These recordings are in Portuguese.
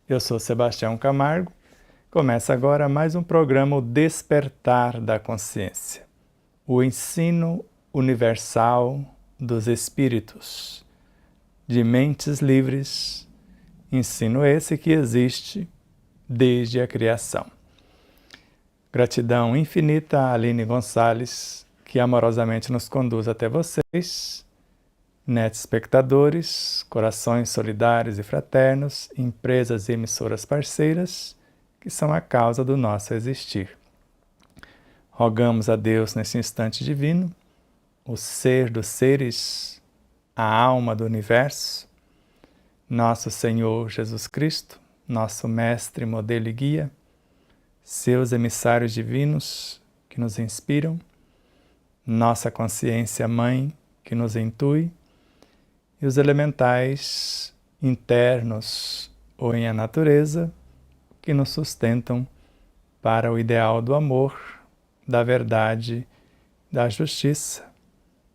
Eu sou Sebastião Camargo. Começa agora mais um programa, o Despertar da Consciência. O ensino universal dos espíritos, de mentes livres, ensino esse que existe desde a criação. Gratidão infinita a Aline Gonçalves, que amorosamente nos conduz até vocês, netos espectadores, corações solidários e fraternos, empresas e emissoras parceiras, que são a causa do nosso existir. Rogamos a Deus nesse instante divino, o ser dos seres, a alma do universo, nosso Senhor Jesus Cristo, nosso mestre, modelo e guia, seus emissários divinos que nos inspiram, nossa consciência mãe que nos intui, e os elementais internos ou em a natureza que nos sustentam para o ideal do amor, da verdade, da justiça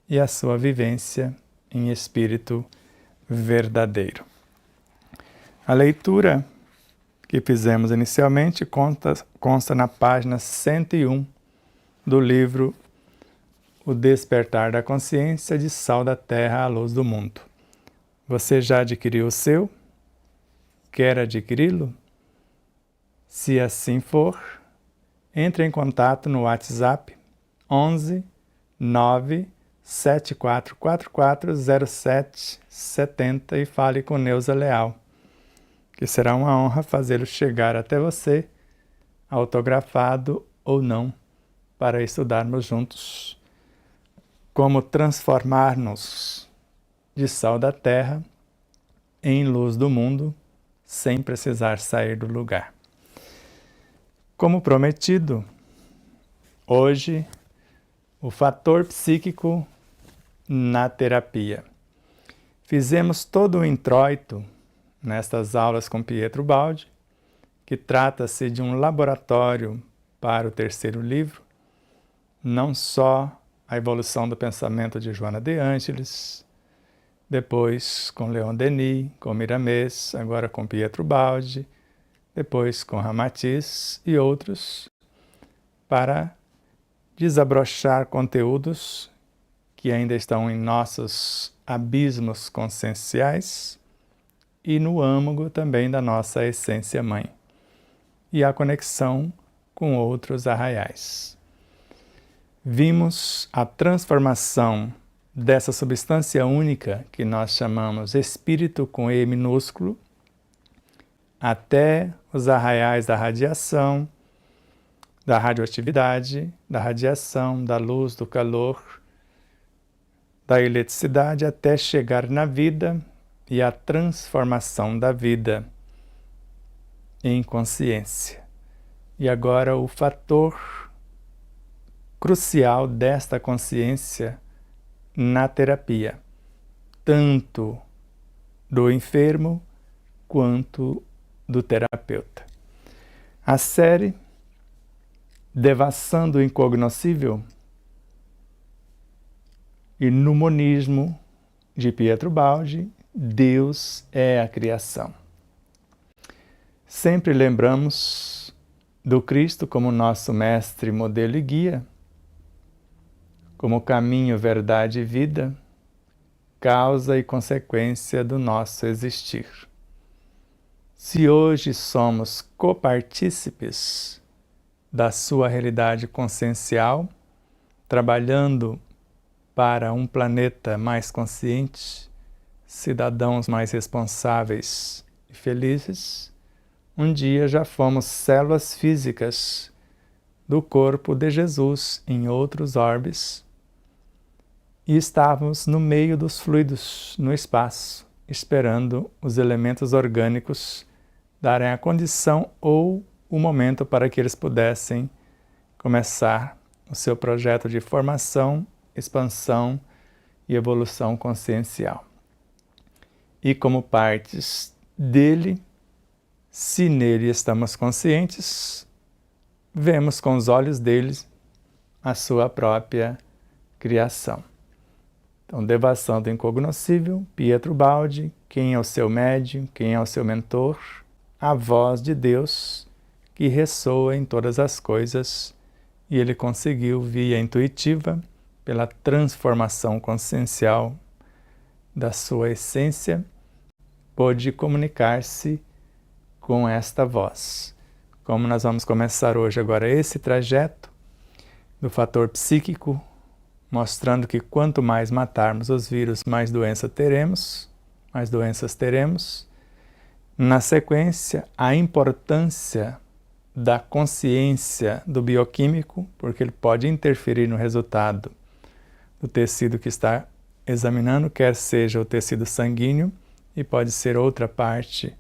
e a sua vivência em espírito verdadeiro. A leitura que fizemos inicialmente consta na página 101 do livro O Despertar da Consciência, de Sal da Terra à Luz do Mundo. Você já adquiriu o seu? Quer adquiri-lo? Se assim for, entre em contato no WhatsApp 11 9 7444 0770 e fale com Neuza Leal, que será uma honra fazê-lo chegar até você, autografado ou não, para estudarmos juntos como transformar-nos de sal da terra em luz do mundo, sem precisar sair do lugar. Como prometido, hoje, o fator psíquico na terapia. Fizemos todo o introito nestas aulas com Pietro Baldi, que trata-se de um laboratório para o terceiro livro, não só a evolução do pensamento de Joana de Ângeles, depois com Leon Denis, com Miramês, agora com Pietro Baldi, depois com Ramatiz e outros, para desabrochar conteúdos que ainda estão em nossos abismos conscienciais e no âmago também da nossa essência mãe, e a conexão com outros arraiais. Vimos a transformação dessa substância única que nós chamamos espírito com E minúsculo, até os arraiais da radiação, da radioatividade, da radiação, da luz, do calor, da eletricidade, até chegar na vida e a transformação da vida em consciência. E agora o fator crucial desta consciência na terapia, tanto do enfermo quanto do terapeuta. A série Devassando o Incognoscível e no monismo de Pietro Baldi, Deus é a criação. Sempre lembramos do Cristo como nosso mestre, modelo e guia, como caminho, verdade e vida, causa e consequência do nosso existir. Se hoje somos copartícipes da sua realidade consciencial, trabalhando para um planeta mais consciente, cidadãos mais responsáveis e felizes, um dia já fomos células físicas do corpo de Jesus em outros orbes, e estávamos no meio dos fluidos, no espaço, esperando os elementos orgânicos darem a condição ou o momento para que eles pudessem começar o seu projeto de formação, expansão e evolução consciencial. E como partes dele, se nele estamos conscientes, vemos com os olhos dele a sua própria criação. Então, Devassando o Incognoscível, Pietro Baldi, quem é o seu médium, quem é o seu mentor, a voz de Deus que ressoa em todas as coisas, e ele conseguiu, via intuitiva, pela transformação consciencial da sua essência, pôde comunicar-se com esta voz. Como nós vamos começar hoje agora esse trajeto do fator psíquico, mostrando que quanto mais matarmos os vírus, mais doenças teremos. Na sequência, a importância da consciência do bioquímico, porque ele pode interferir no resultado do tecido que está examinando, quer seja o tecido sanguíneo, e pode ser outra parte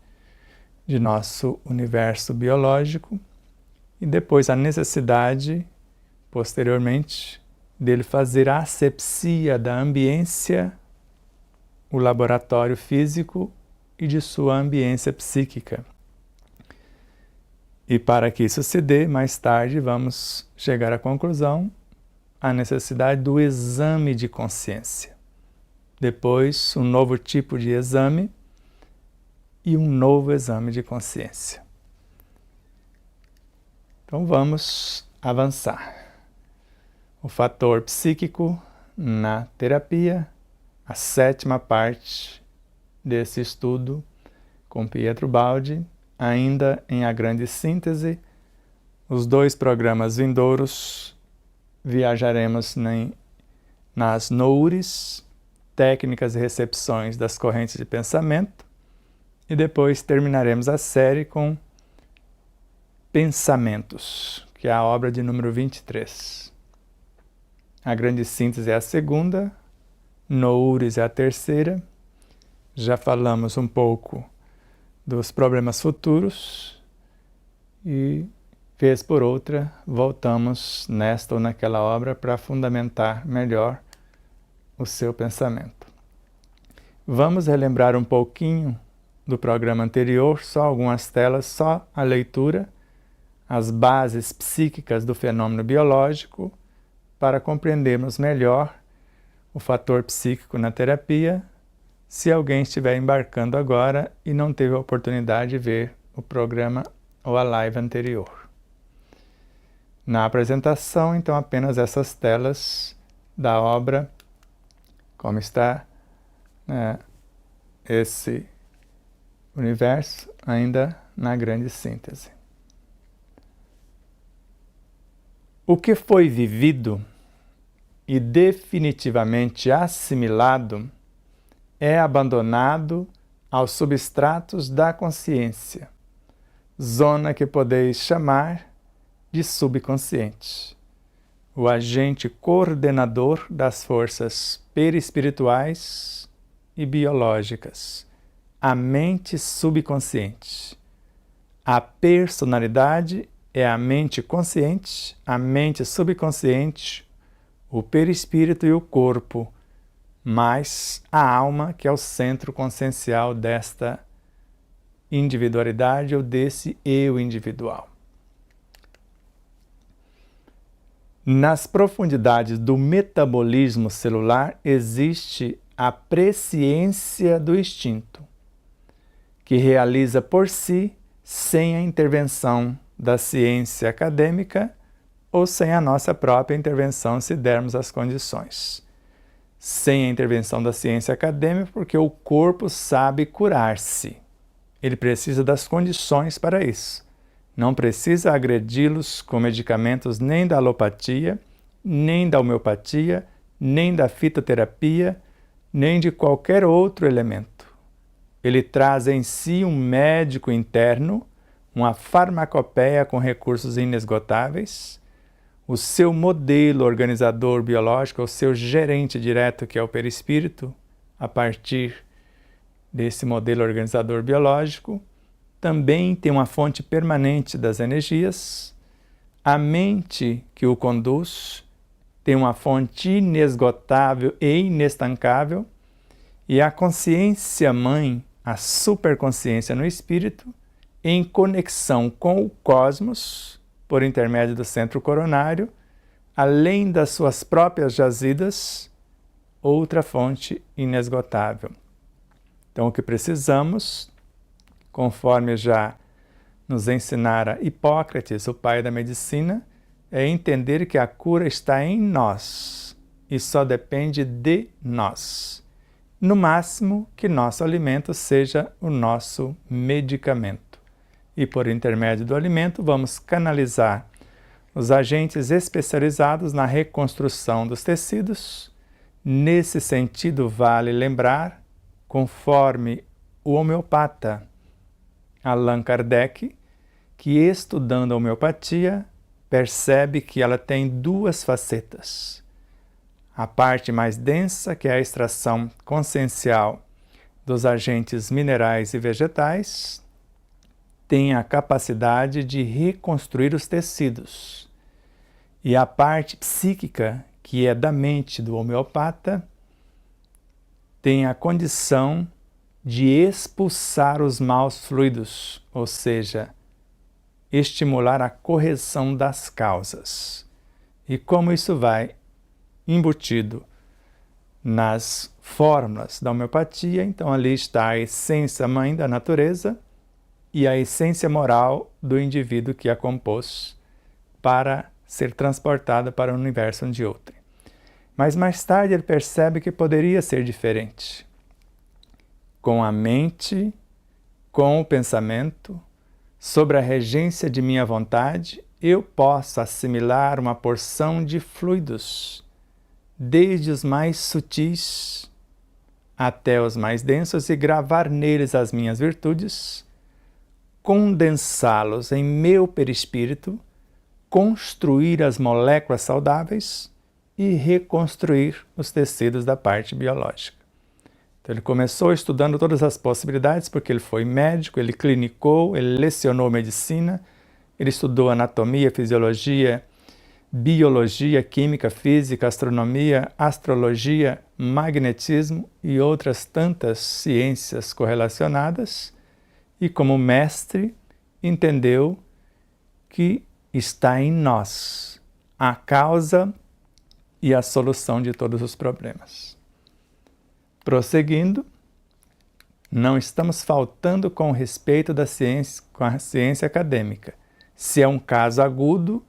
de nosso universo biológico, e depois a necessidade, posteriormente, dele fazer a asepsia da ambiência, o laboratório físico e de sua ambiência psíquica. E para que isso se dê, mais tarde vamos chegar à conclusão, a necessidade do exame de consciência. Depois, um novo tipo de exame e um novo exame de consciência. Então vamos avançar. O fator psíquico na terapia, a 7ª parte desse estudo com Pietro Baldi, ainda em A Grande Síntese. Os 2 programas vindouros viajaremos nas noures, técnicas e recepções das correntes de pensamento, e depois terminaremos a série com Pensamentos, que é a obra de número 23. A Grande Síntese é a 2ª, Noures é a 3ª. Já falamos um pouco dos problemas futuros e, vez por outra, voltamos nesta ou naquela obra para fundamentar melhor o seu pensamento. Vamos relembrar um pouquinho do programa anterior, só algumas telas, só a leitura, as bases psíquicas do fenômeno biológico, para compreendermos melhor o fator psíquico na terapia, se alguém estiver embarcando agora e não teve a oportunidade de ver o programa ou a live anterior. Na apresentação, então, apenas essas telas da obra, como está esse universo ainda na Grande Síntese. O que foi vivido e definitivamente assimilado é abandonado aos substratos da consciência, zona que podeis chamar de subconsciente, o agente coordenador das forças perispirituais e biológicas, a mente subconsciente. A personalidade é a mente consciente, a mente subconsciente, o perispírito e o corpo, mais a alma, que é o centro consciencial desta individualidade ou desse eu individual. Nas profundidades do metabolismo celular existe a presciência do instinto, que realiza por si sem a intervenção da ciência acadêmica ou sem a nossa própria intervenção, se dermos as condições. Sem a intervenção da ciência acadêmica, porque o corpo sabe curar-se. Ele precisa das condições para isso. Não precisa agredi-los com medicamentos nem da alopatia, nem da homeopatia, nem da fitoterapia, nem de qualquer outro elemento. Ele traz em si um médico interno, uma farmacopeia com recursos inesgotáveis, o seu modelo organizador biológico, o seu gerente direto, que é o perispírito, a partir desse modelo organizador biológico, também tem uma fonte permanente das energias, a mente que o conduz tem uma fonte inesgotável e inestancável, e a consciência mãe, a superconsciência no espírito, em conexão com o cosmos, por intermédio do centro coronário, além das suas próprias jazidas, outra fonte inesgotável. Então, o que precisamos, conforme já nos ensinara Hipócrates, o pai da medicina, é entender que a cura está em nós e só depende de nós. No máximo, que nosso alimento seja o nosso medicamento. E por intermédio do alimento, vamos canalizar os agentes especializados na reconstrução dos tecidos. Nesse sentido, vale lembrar, conforme o homeopata Allan Kardec, que estudando a homeopatia, percebe que ela tem duas facetas. A parte mais densa, que é a extração consciencial dos agentes minerais e vegetais, tem a capacidade de reconstruir os tecidos. E a parte psíquica, que é da mente do homeopata, tem a condição de expulsar os maus fluidos, ou seja, estimular a correção das causas. E como isso vai embutido nas fórmulas da homeopatia, então ali está a essência mãe da natureza e a essência moral do indivíduo que a compôs para ser transportada para o universo de outrem. Mas mais tarde ele percebe que poderia ser diferente. Com a mente, com o pensamento, sobre a regência de minha vontade, eu posso assimilar uma porção de fluidos, desde os mais sutis até os mais densos, e gravar neles as minhas virtudes, condensá-los em meu perispírito, construir as moléculas saudáveis e reconstruir os tecidos da parte biológica. Então ele começou estudando todas as possibilidades, porque ele foi médico, ele clinicou, ele lecionou medicina, ele estudou anatomia, fisiologia, biologia, química, física, astronomia, astrologia, magnetismo e outras tantas ciências correlacionadas, e como mestre entendeu que está em nós a causa e a solução de todos os problemas. Prosseguindo, não estamos faltando com respeito da ciência, com a ciência acadêmica. Se é um caso agudo,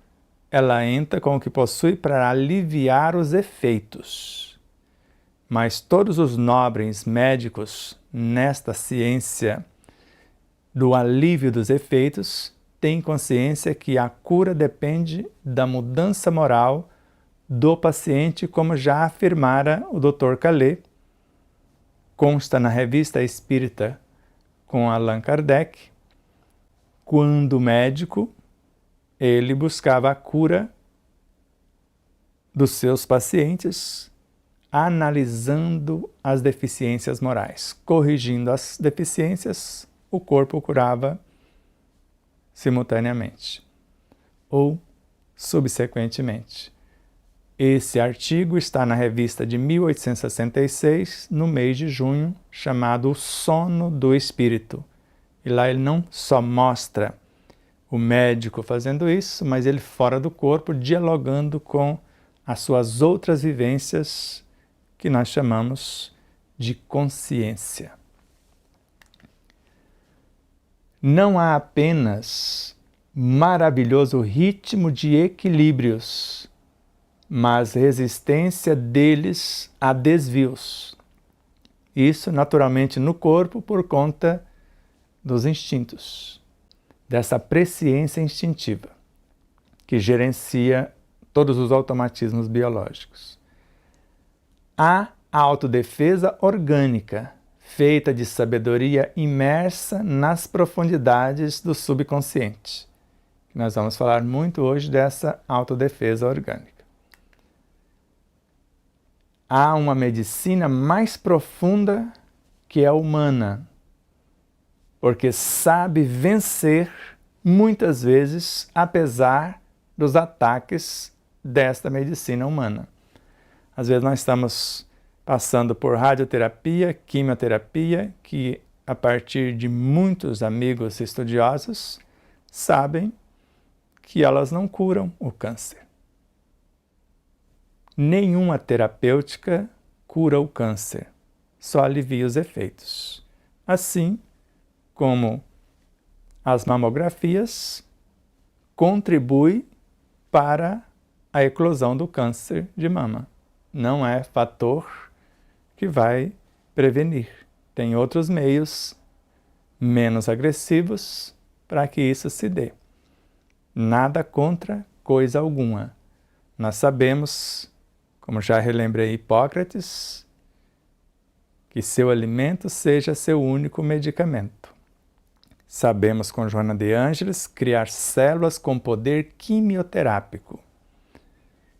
ela entra com o que possui para aliviar os efeitos. Mas todos os nobres médicos nesta ciência do alívio dos efeitos têm consciência que a cura depende da mudança moral do paciente, como já afirmara o Dr. Calais. Consta na Revista Espírita com Allan Kardec, quando médico, ele buscava a cura dos seus pacientes, analisando as deficiências morais. Corrigindo as deficiências, o corpo curava simultaneamente ou subsequentemente. Esse artigo está na revista de 1866, no mês de junho, chamado O Sono do Espírito. E lá ele não só mostra o médico fazendo isso, mas ele fora do corpo, dialogando com as suas outras vivências, que nós chamamos de consciência. Não há apenas maravilhoso ritmo de equilíbrios, mas resistência deles a desvios. Isso naturalmente no corpo por conta dos instintos, dessa presciência instintiva que gerencia todos os automatismos biológicos. Há a autodefesa orgânica, feita de sabedoria imersa nas profundidades do subconsciente. Nós vamos falar muito hoje dessa autodefesa orgânica. Há uma medicina mais profunda que é a humana, porque sabe vencer muitas vezes, apesar dos ataques desta medicina humana. Às vezes nós estamos passando por radioterapia, quimioterapia, que a partir de muitos amigos estudiosos sabem que elas não curam o câncer. Nenhuma terapêutica cura o câncer, só alivia os efeitos. Assim como as mamografias contribuem para a eclosão do câncer de mama. Não é fator que vai prevenir. Tem outros meios menos agressivos para que isso se dê. Nada contra coisa alguma. Nós sabemos, como já relembrei Hipócrates, que seu alimento seja seu único medicamento. Sabemos com Joana de Ângeles criar células com poder quimioterápico.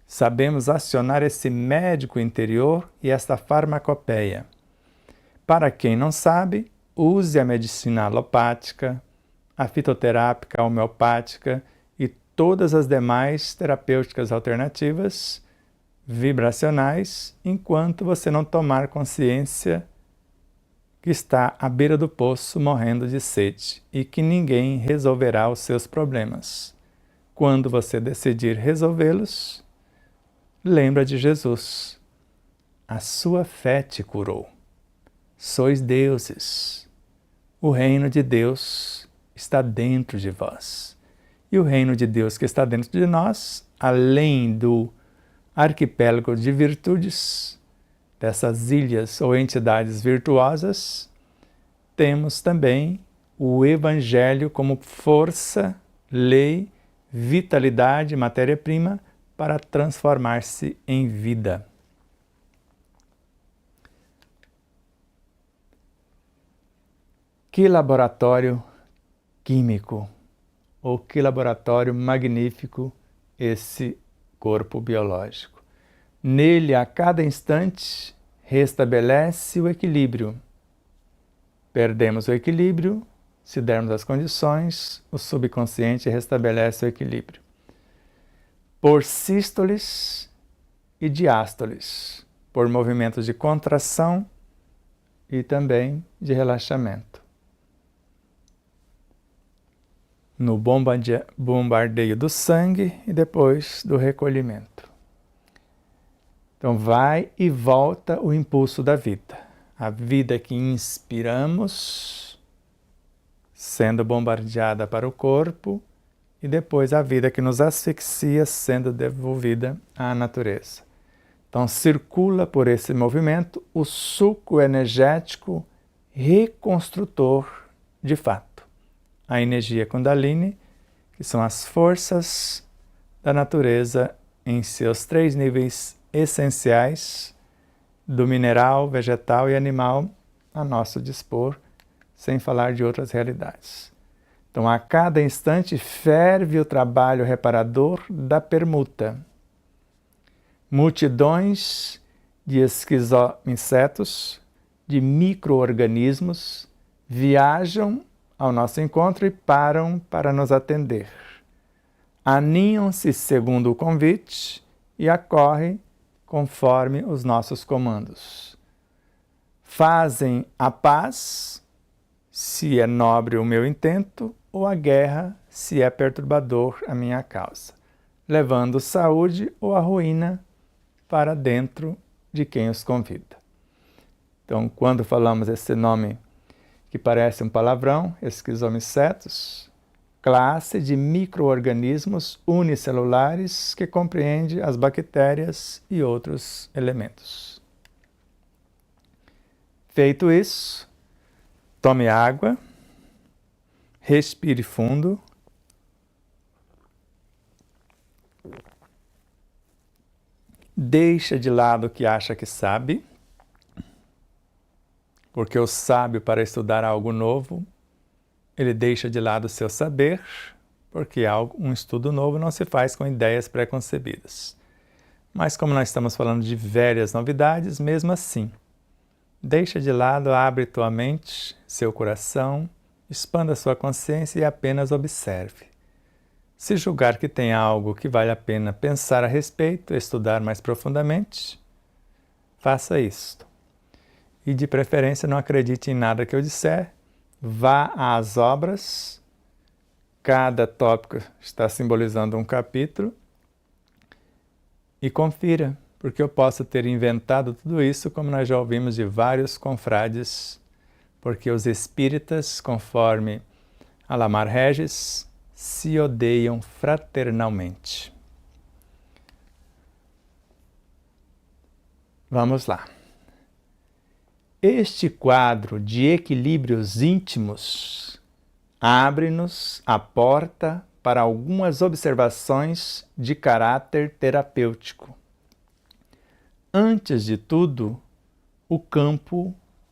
Sabemos acionar esse médico interior e esta farmacopeia. Para quem não sabe, use a medicina alopática, a fitoterápica, a homeopática e todas as demais terapêuticas alternativas vibracionais, enquanto você não tomar consciência que está à beira do poço morrendo de sede e que ninguém resolverá os seus problemas. Quando você decidir resolvê-los, lembra de Jesus. A sua fé te curou. Sois deuses. O reino de Deus está dentro de vós. E o reino de Deus que está dentro de nós, além do arquipélago de virtudes, dessas ilhas ou entidades virtuosas, temos também o Evangelho como força, lei, vitalidade, matéria-prima para transformar-se em vida. Que laboratório químico, ou que laboratório magnífico esse corpo biológico. Nele, a cada instante, restabelece o equilíbrio. Perdemos o equilíbrio, se dermos as condições, o subconsciente restabelece o equilíbrio. Por sístoles e diástoles, por movimentos de contração e também de relaxamento. No bombardeio do sangue e depois do recolhimento. Então vai e volta o impulso da vida. A vida que inspiramos, sendo bombardeada para o corpo, e depois a vida que nos asfixia, sendo devolvida à natureza. Então circula por esse movimento o suco energético reconstrutor de fato. A energia Kundalini, que são as forças da natureza em seus 3 níveis essenciais, do mineral, vegetal e animal, a nosso dispor, sem falar de outras realidades. Então, a cada instante ferve o trabalho reparador da permuta. Multidões de esquizoinsetos, de micro-organismos, viajam ao nosso encontro e param para nos atender. Aninham-se segundo o convite e acorrem conforme os nossos comandos. Fazem a paz, se é nobre o meu intento, ou a guerra, se é perturbador a minha causa, levando saúde ou a ruína para dentro de quem os convida. Então, quando falamos esse nome que parece um palavrão, esquizomicetos, classe de micro-organismos unicelulares que compreende as bactérias e outros elementos. Feito isso, tome água, respire fundo, deixa de lado o que acha que sabe, porque o sábio, para estudar algo novo, ele deixa de lado o seu saber, porque um estudo novo não se faz com ideias pré-concebidas. Mas como nós estamos falando de velhas novidades, mesmo assim, deixa de lado, abre tua mente, seu coração, expanda sua consciência e apenas observe. Se julgar que tem algo que vale a pena pensar a respeito, estudar mais profundamente, faça isto. E de preferência não acredite em nada que eu disser, vá às obras, cada tópico está simbolizando um capítulo, e confira, porque eu posso ter inventado tudo isso, como nós já ouvimos de vários confrades, porque os espíritas, conforme Alamar Regis, se odeiam fraternalmente. Vamos lá. Este quadro de equilíbrios íntimos abre-nos a porta para algumas observações de caráter terapêutico. Antes de tudo,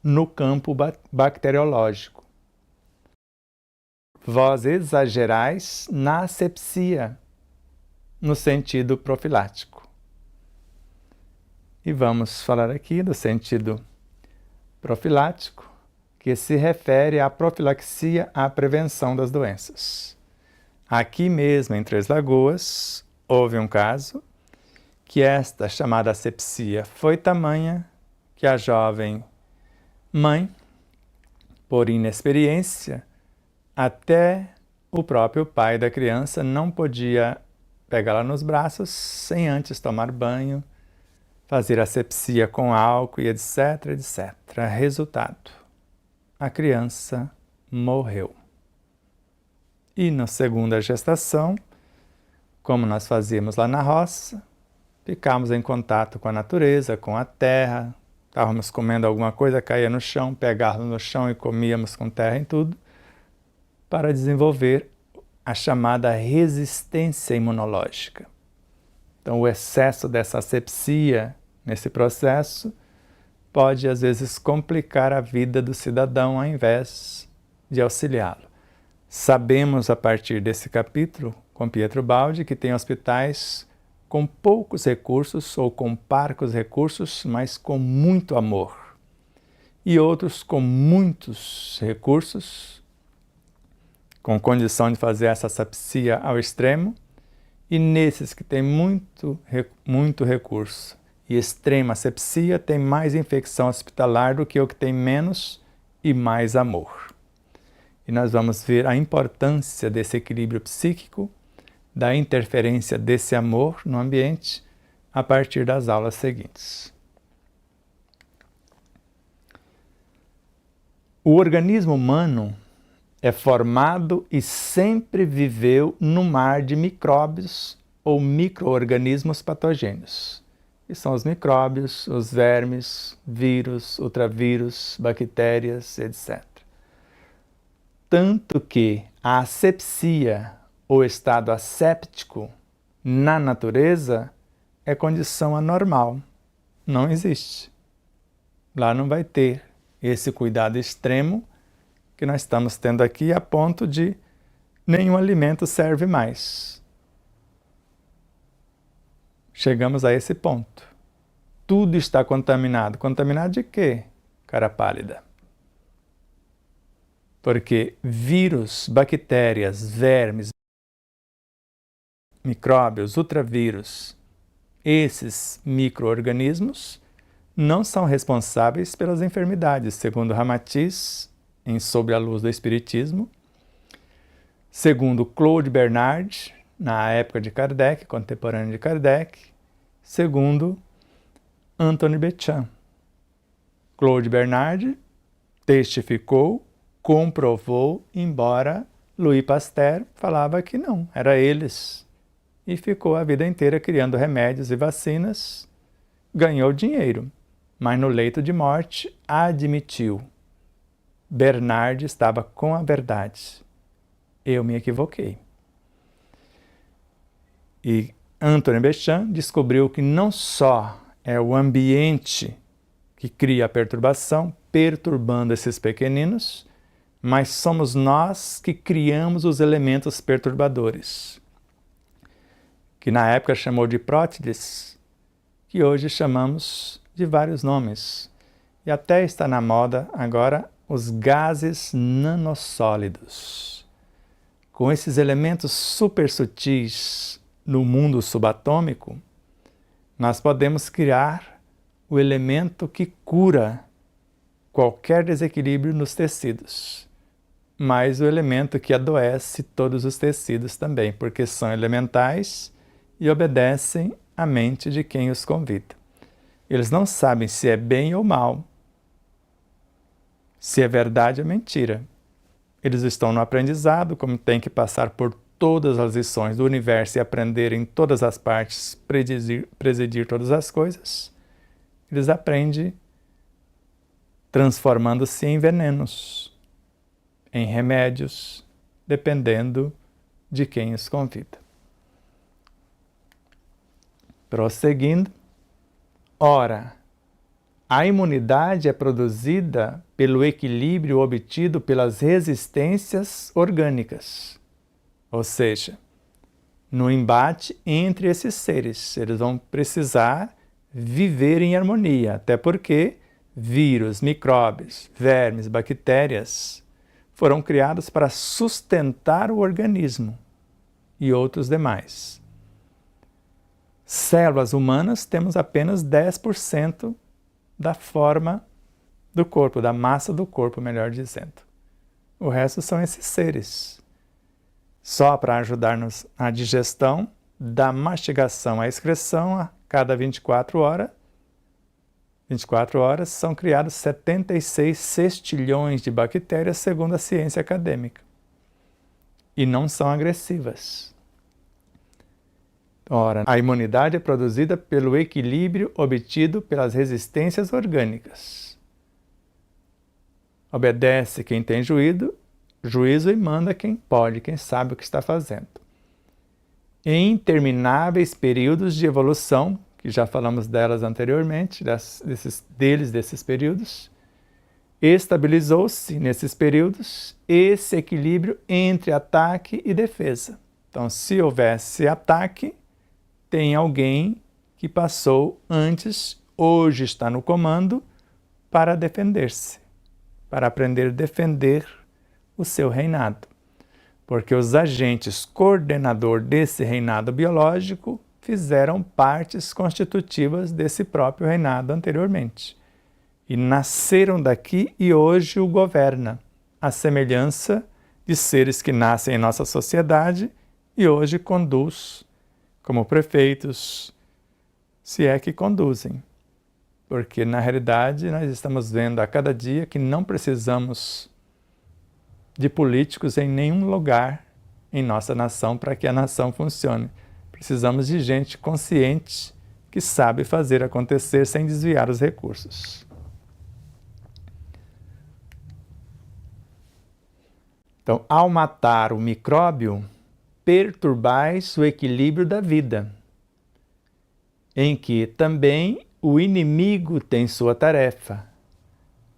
no campo bacteriológico. Vós exagerais na asepsia, no sentido profilático. E vamos falar aqui do sentido profilático, que se refere à profilaxia, à prevenção das doenças. Aqui mesmo, em Três Lagoas, houve um caso que esta chamada asepsia foi tamanha que a jovem mãe, por inexperiência, até o próprio pai da criança não podia pegá-la nos braços sem antes tomar banho, fazer asepsia com álcool e etc, etc. Resultado: a criança morreu. E na segunda gestação, como nós fazíamos lá na roça, ficámos em contato com a natureza, com a terra, estávamos comendo alguma coisa, caía no chão, pegávamos no chão e comíamos com terra em tudo, para desenvolver a chamada resistência imunológica. Então, o excesso dessa asepsia nesse processo pode, às vezes, complicar a vida do cidadão ao invés de auxiliá-lo. Sabemos, a partir desse capítulo, com Pietro Baldi, que tem hospitais com poucos recursos ou com parcos recursos, mas com muito amor. E outros com muitos recursos, com condição de fazer essa asepsia ao extremo, e nesses que têm muito recurso e extrema asepsia, tem mais infecção hospitalar do que o que tem menos e mais amor. E nós vamos ver a importância desse equilíbrio psíquico, da interferência desse amor no ambiente, a partir das aulas seguintes. O organismo humano é formado e sempre viveu no mar de micróbios ou micro-organismos patogênios. Que são os micróbios, os vermes, vírus, ultravírus, bactérias, etc. Tanto que a asepsia, ou estado asséptico, na natureza, é condição anormal. Não existe. Lá não vai ter esse cuidado extremo que nós estamos tendo aqui, a ponto de nenhum alimento serve mais. Chegamos a esse ponto. Tudo está contaminado. Contaminado de quê, cara pálida? Porque vírus, bactérias, vermes, micróbios, ultravírus, esses micro-organismos não são responsáveis pelas enfermidades, segundo Ramatiz, em Sobre a Luz do Espiritismo, segundo Claude Bernard, na época de Kardec, contemporâneo de Kardec, segundo Anthony Bechamp. Claude Bernard testificou, comprovou, embora Louis Pasteur falava que não, era eles. E ficou a vida inteira criando remédios e vacinas, ganhou dinheiro, mas no leito de morte admitiu: Bernard estava com a verdade. Eu me equivoquei. E Anthony Bechamp descobriu que não só é o ambiente que cria a perturbação, perturbando esses pequeninos, mas somos nós que criamos os elementos perturbadores, que na época chamou de prótides, que hoje chamamos de vários nomes. E até está na moda agora os gases nanossólidos. Com esses elementos super sutis no mundo subatômico, nós podemos criar o elemento que cura qualquer desequilíbrio nos tecidos, mas o elemento que adoece todos os tecidos também, porque são elementais e obedecem à mente de quem os convida. Eles não sabem se é bem ou mal, se é verdade ou mentira. eles estão no aprendizado, como tem que passar por todas as lições do universo e aprender em todas as partes, presidir todas as coisas, eles aprendem transformando-se em venenos, em remédios, dependendo de quem os convida. Prosseguindo, ora, a imunidade é produzida pelo equilíbrio obtido pelas resistências orgânicas, ou seja, no embate entre esses seres. Eles vão precisar viver em harmonia, até porque vírus, micróbios, vermes, bactérias foram criados para sustentar o organismo e outros demais. Células humanas temos apenas 10% da forma do corpo, da massa do corpo, melhor dizendo. O resto são esses seres. Só para ajudar-nos na digestão, da mastigação à excreção, a cada 24 horas são criados 76 sextilhões de bactérias, segundo a ciência acadêmica. E não são agressivas. Ora, a imunidade é produzida pelo equilíbrio obtido pelas resistências orgânicas. Obedece quem tem juízo e manda quem pode, quem sabe o que está fazendo. Em intermináveis períodos de evolução, que já falamos delas anteriormente, desses períodos, estabilizou-se nesses períodos esse equilíbrio entre ataque e defesa. Então, se houvesse ataque, tem alguém que passou antes, hoje está no comando, para defender-se, para aprender a defender o seu reinado. Porque os agentes coordenador desse reinado biológico fizeram partes constitutivas desse próprio reinado anteriormente. E nasceram daqui e hoje o governa, à semelhança de seres que nascem em nossa sociedade e hoje conduz como prefeitos, se é que conduzem. Porque, na realidade, nós estamos vendo a cada dia que não precisamos de políticos em nenhum lugar em nossa nação para que a nação funcione. Precisamos de gente consciente que sabe fazer acontecer sem desviar os recursos. Então, ao matar o micróbio, perturbais o equilíbrio da vida, em que também o inimigo tem sua tarefa,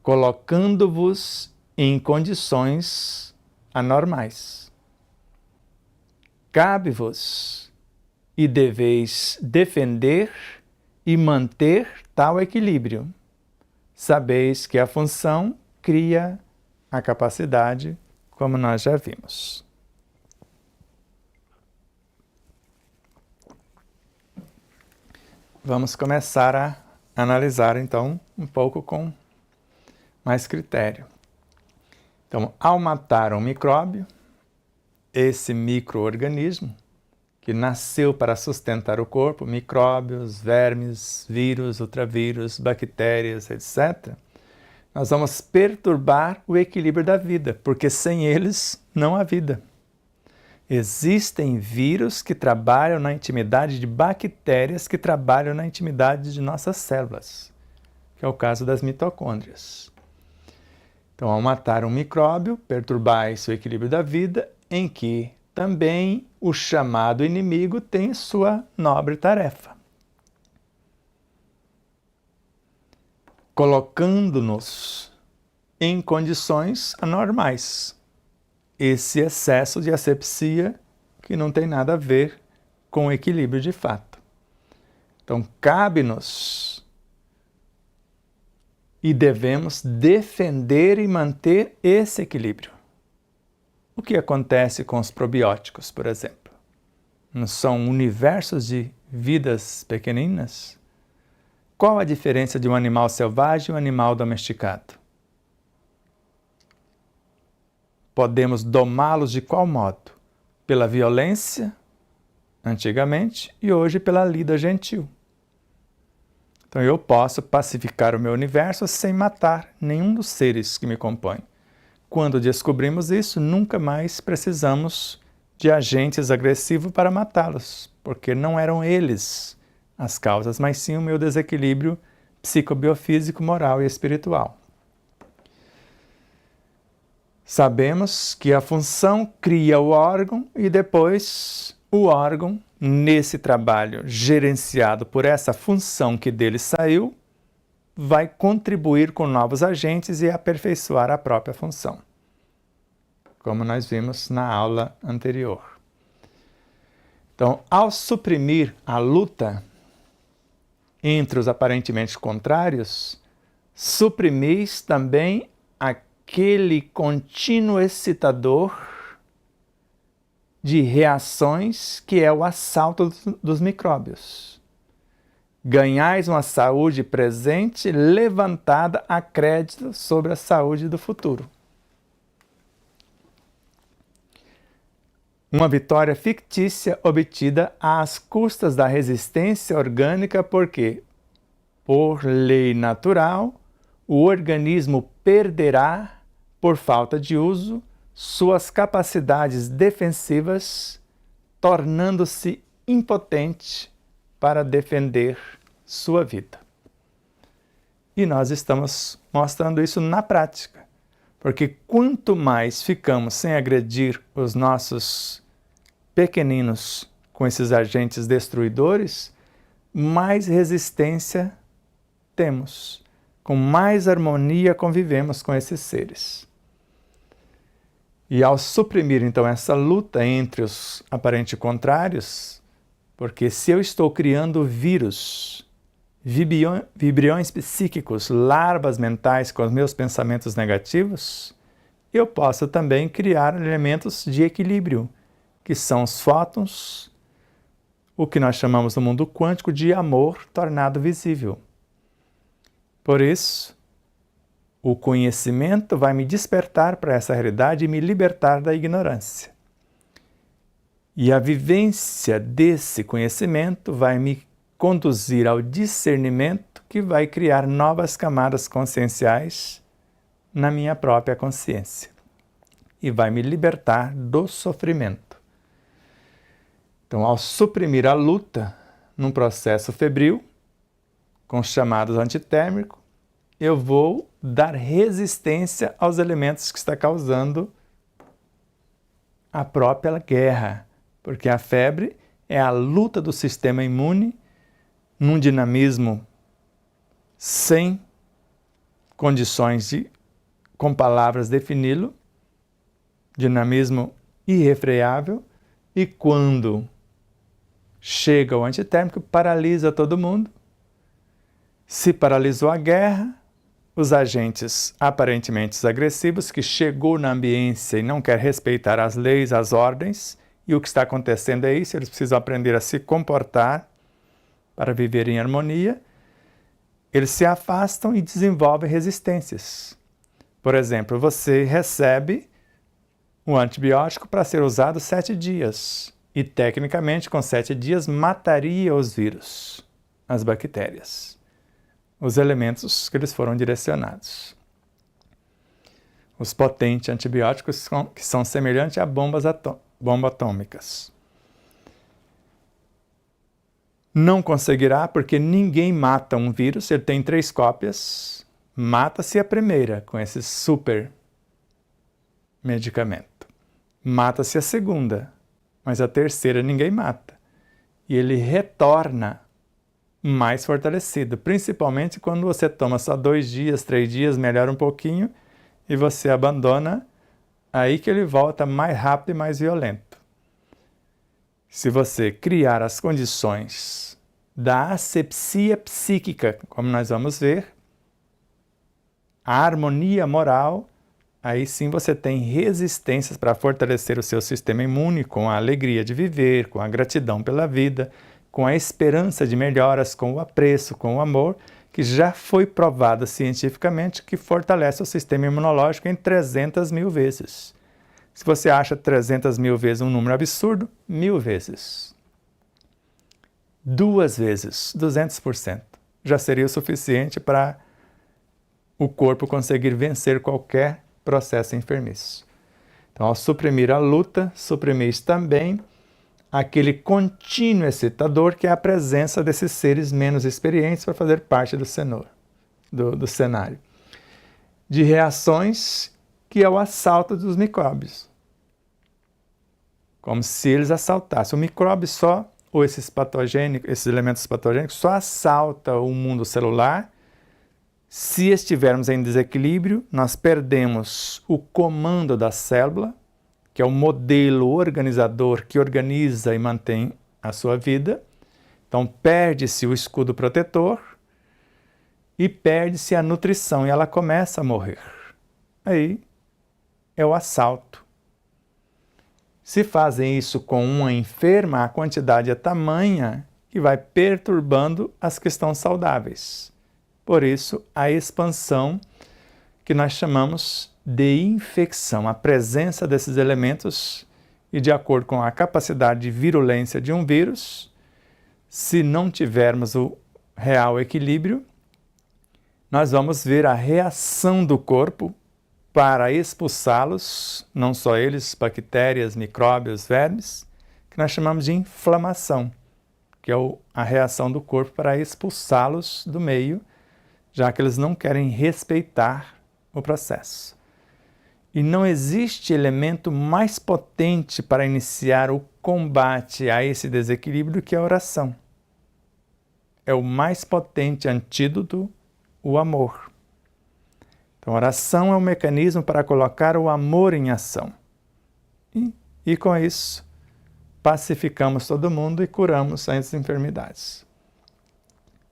colocando-vos em condições anormais. Cabe-vos e deveis defender e manter tal equilíbrio. Sabeis que a função cria a capacidade, como nós já vimos. Vamos começar a analisar, então, um pouco com mais critério. Então, ao matar um micróbio, esse micro-organismo, que nasceu para sustentar o corpo, micróbios, vermes, vírus, ultravírus, bactérias, etc., nós vamos perturbar o equilíbrio da vida, porque sem eles não há vida. Existem vírus que trabalham na intimidade de bactérias que trabalham na intimidade de nossas células, que é o caso das mitocôndrias. Então, ao matar um micróbio, perturbais o equilíbrio da vida, em que também o chamado inimigo tem sua nobre tarefa, colocando-nos em condições anormais. Esse excesso de asepsia que não tem nada a ver com o equilíbrio de fato. Então, cabe-nos e devemos defender e manter esse equilíbrio. O que acontece com os probióticos, por exemplo? Não são universos de vidas pequeninas? Qual a diferença de um animal selvagem e um animal domesticado? Podemos domá-los de qual modo? Pela violência, antigamente, e hoje pela lida gentil. Então eu posso pacificar o meu universo sem matar nenhum dos seres que me compõem. quando descobrimos isso, nunca mais precisamos de agentes agressivos para matá-los, porque não eram eles as causas, mas sim o meu desequilíbrio psicobiofísico, moral e espiritual. Sabemos que a função cria o órgão e depois o órgão, nesse trabalho gerenciado por essa função que dele saiu, vai contribuir com novos agentes e aperfeiçoar a própria função, como nós vimos na aula anterior. Então, ao suprimir a luta entre os aparentemente contrários, suprimis também aquele contínuo excitador de reações que é o assalto dos micróbios. Ganhais uma saúde presente levantada a crédito sobre a saúde do futuro. Uma vitória fictícia obtida às custas da resistência orgânica, porque, por lei natural, o organismo perderá, por falta de uso, suas capacidades defensivas, tornando-se impotente para defender sua vida. E nós estamos mostrando isso na prática, porque quanto mais ficamos sem agredir os nossos pequeninos com esses agentes destruidores, mais resistência temos, com mais harmonia convivemos com esses seres. E ao suprimir então essa luta entre os aparentes contrários, porque se eu estou criando vírus, vibriões psíquicos, larvas mentais com os meus pensamentos negativos, eu posso também criar elementos de equilíbrio, que são os fótons, o que nós chamamos no mundo quântico de amor tornado visível. Por isso, o conhecimento vai me despertar para essa realidade e me libertar da ignorância. E a vivência desse conhecimento vai me conduzir ao discernimento que vai criar novas camadas conscienciais na minha própria consciência e vai me libertar do sofrimento. Então, ao suprimir a luta num processo febril, com os chamados antitérmicos, eu vou dar resistência aos elementos que está causando a própria guerra, porque a febre é a luta do sistema imune num dinamismo sem condições de, com palavras, defini-lo, dinamismo irrefreável, e quando chega o antitérmico, paralisa todo mundo. Se paralisou a guerra, os agentes aparentemente agressivos que chegou na ambiência e não quer respeitar as leis, as ordens, e o que está acontecendo é isso, eles precisam aprender a se comportar para viver em harmonia, eles se afastam e desenvolvem resistências. Por exemplo, você recebe um antibiótico para ser usado 7 dias, e tecnicamente com 7 dias mataria os vírus, as bactérias, os elementos que eles foram direcionados. Os potentes antibióticos que são semelhantes a bombas atômicas. Não conseguirá porque ninguém mata um vírus, ele tem 3 cópias, mata-se a primeira com esse super medicamento. Mata-se a segunda, mas a terceira ninguém mata. E ele retorna mais fortalecido, principalmente quando você toma só 2 dias, 3 dias, melhora um pouquinho e você abandona, aí que ele volta mais rápido e mais violento. Se você criar as condições da asepsia psíquica, como nós vamos ver, a harmonia moral, aí sim você tem resistências para fortalecer o seu sistema imune com a alegria de viver, com a gratidão pela vida, com a esperança de melhoras, com o apreço, com o amor, que já foi provado cientificamente que fortalece o sistema imunológico em 300 mil vezes. Se você acha 300 mil vezes um número absurdo, 1000 vezes. 2 vezes, 200%. Já seria o suficiente para o corpo conseguir vencer qualquer processo enfermiço. Então, ao suprimir a luta, suprimir também aquele contínuo excitador que é a presença desses seres menos experientes para fazer parte do cenário. De reações que é o assalto dos micróbios. Como se eles assaltassem. O micróbio só, ou esses elementos patogênicos, só assaltam o mundo celular. Se estivermos em desequilíbrio, nós perdemos o comando da célula, que é o modelo organizador que organiza e mantém a sua vida. Então, perde-se o escudo protetor e perde-se a nutrição, e ela começa a morrer. Aí é o assalto. Se fazem isso com uma enferma, a quantidade é tamanha que vai perturbando as que estão saudáveis. Por isso, a expansão que nós chamamos de infecção, a presença desses elementos, e de acordo com a capacidade de virulência de um vírus, se não tivermos o real equilíbrio, nós vamos ver a reação do corpo para expulsá-los, não só eles, bactérias, micróbios, vermes, que nós chamamos de inflamação, que é a reação do corpo para expulsá-los do meio, já que eles não querem respeitar o processo. E não existe elemento mais potente para iniciar o combate a esse desequilíbrio do que a oração. É o mais potente antídoto, o amor. Então, a oração é um mecanismo para colocar o amor em ação. E com isso, pacificamos todo mundo e curamos as enfermidades.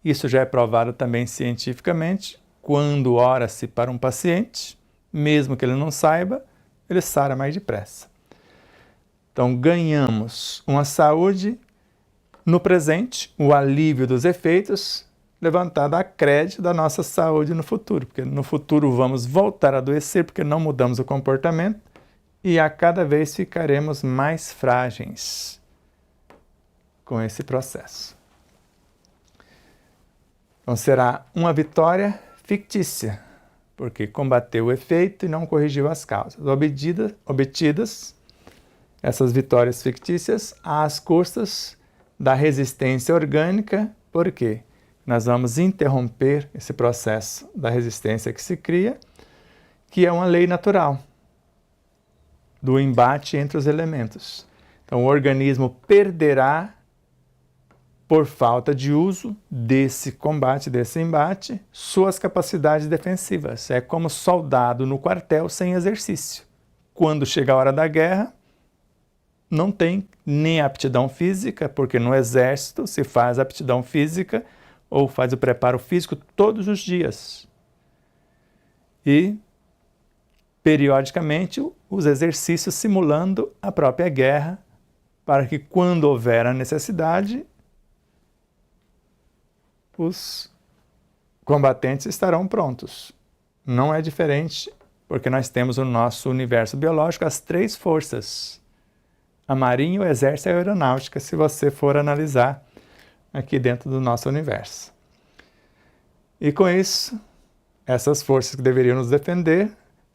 Isso já é provado também cientificamente. Quando ora-se para um paciente, mesmo que ele não saiba, ele sara mais depressa. Então, ganhamos uma saúde no presente, o alívio dos efeitos, levantado a crédito da nossa saúde no futuro, porque no futuro vamos voltar a adoecer porque não mudamos o comportamento e a cada vez ficaremos mais frágeis com esse processo. Então, será uma vitória fictícia, porque combateu o efeito e não corrigiu as causas. Obtidas essas vitórias fictícias às custas da resistência orgânica, por quê? Nós vamos interromper esse processo da resistência que se cria, que é uma lei natural do embate entre os elementos. Então, o organismo perderá, por falta de uso desse combate, desse embate, suas capacidades defensivas. É como soldado no quartel sem exercício. Quando chega a hora da guerra, não tem nem aptidão física, porque no exército se faz aptidão física ou faz o preparo físico todos os dias. E, periodicamente, os exercícios simulando a própria guerra, para que quando houver a necessidade, os combatentes estarão prontos. Não é diferente, porque nós temos no nosso universo biológico as 3 forças: a marinha, o exército e a aeronáutica, se você for analisar aqui dentro do nosso universo. E com isso, essas forças que deveriam nos defender,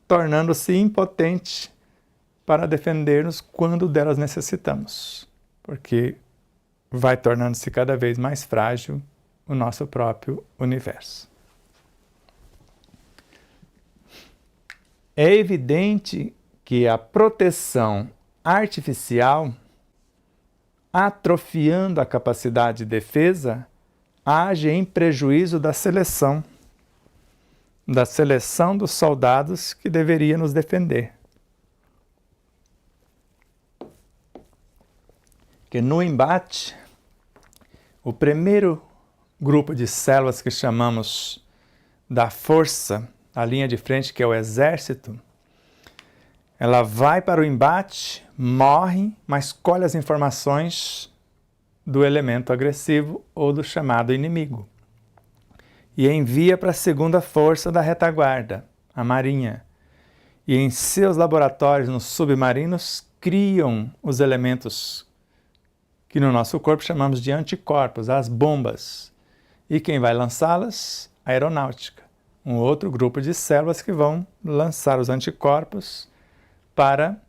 tornando-se impotentes para defender-nos quando delas necessitamos, porque vai tornando-se cada vez mais frágil o nosso próprio universo. É evidente que a proteção artificial, atrofiando a capacidade de defesa, age em prejuízo da seleção dos soldados que deveria nos defender. Que no embate, o primeiro grupo de células que chamamos da força, a linha de frente, que é o exército, ela vai para o embate, morre, mas colhe as informações do elemento agressivo ou do chamado inimigo. E envia para a segunda força da retaguarda, a marinha. E em seus laboratórios nos submarinos criam os elementos que no nosso corpo chamamos de anticorpos, as bombas. E quem vai lançá-las? A aeronáutica. um outro grupo de células que vão lançar os anticorpos para,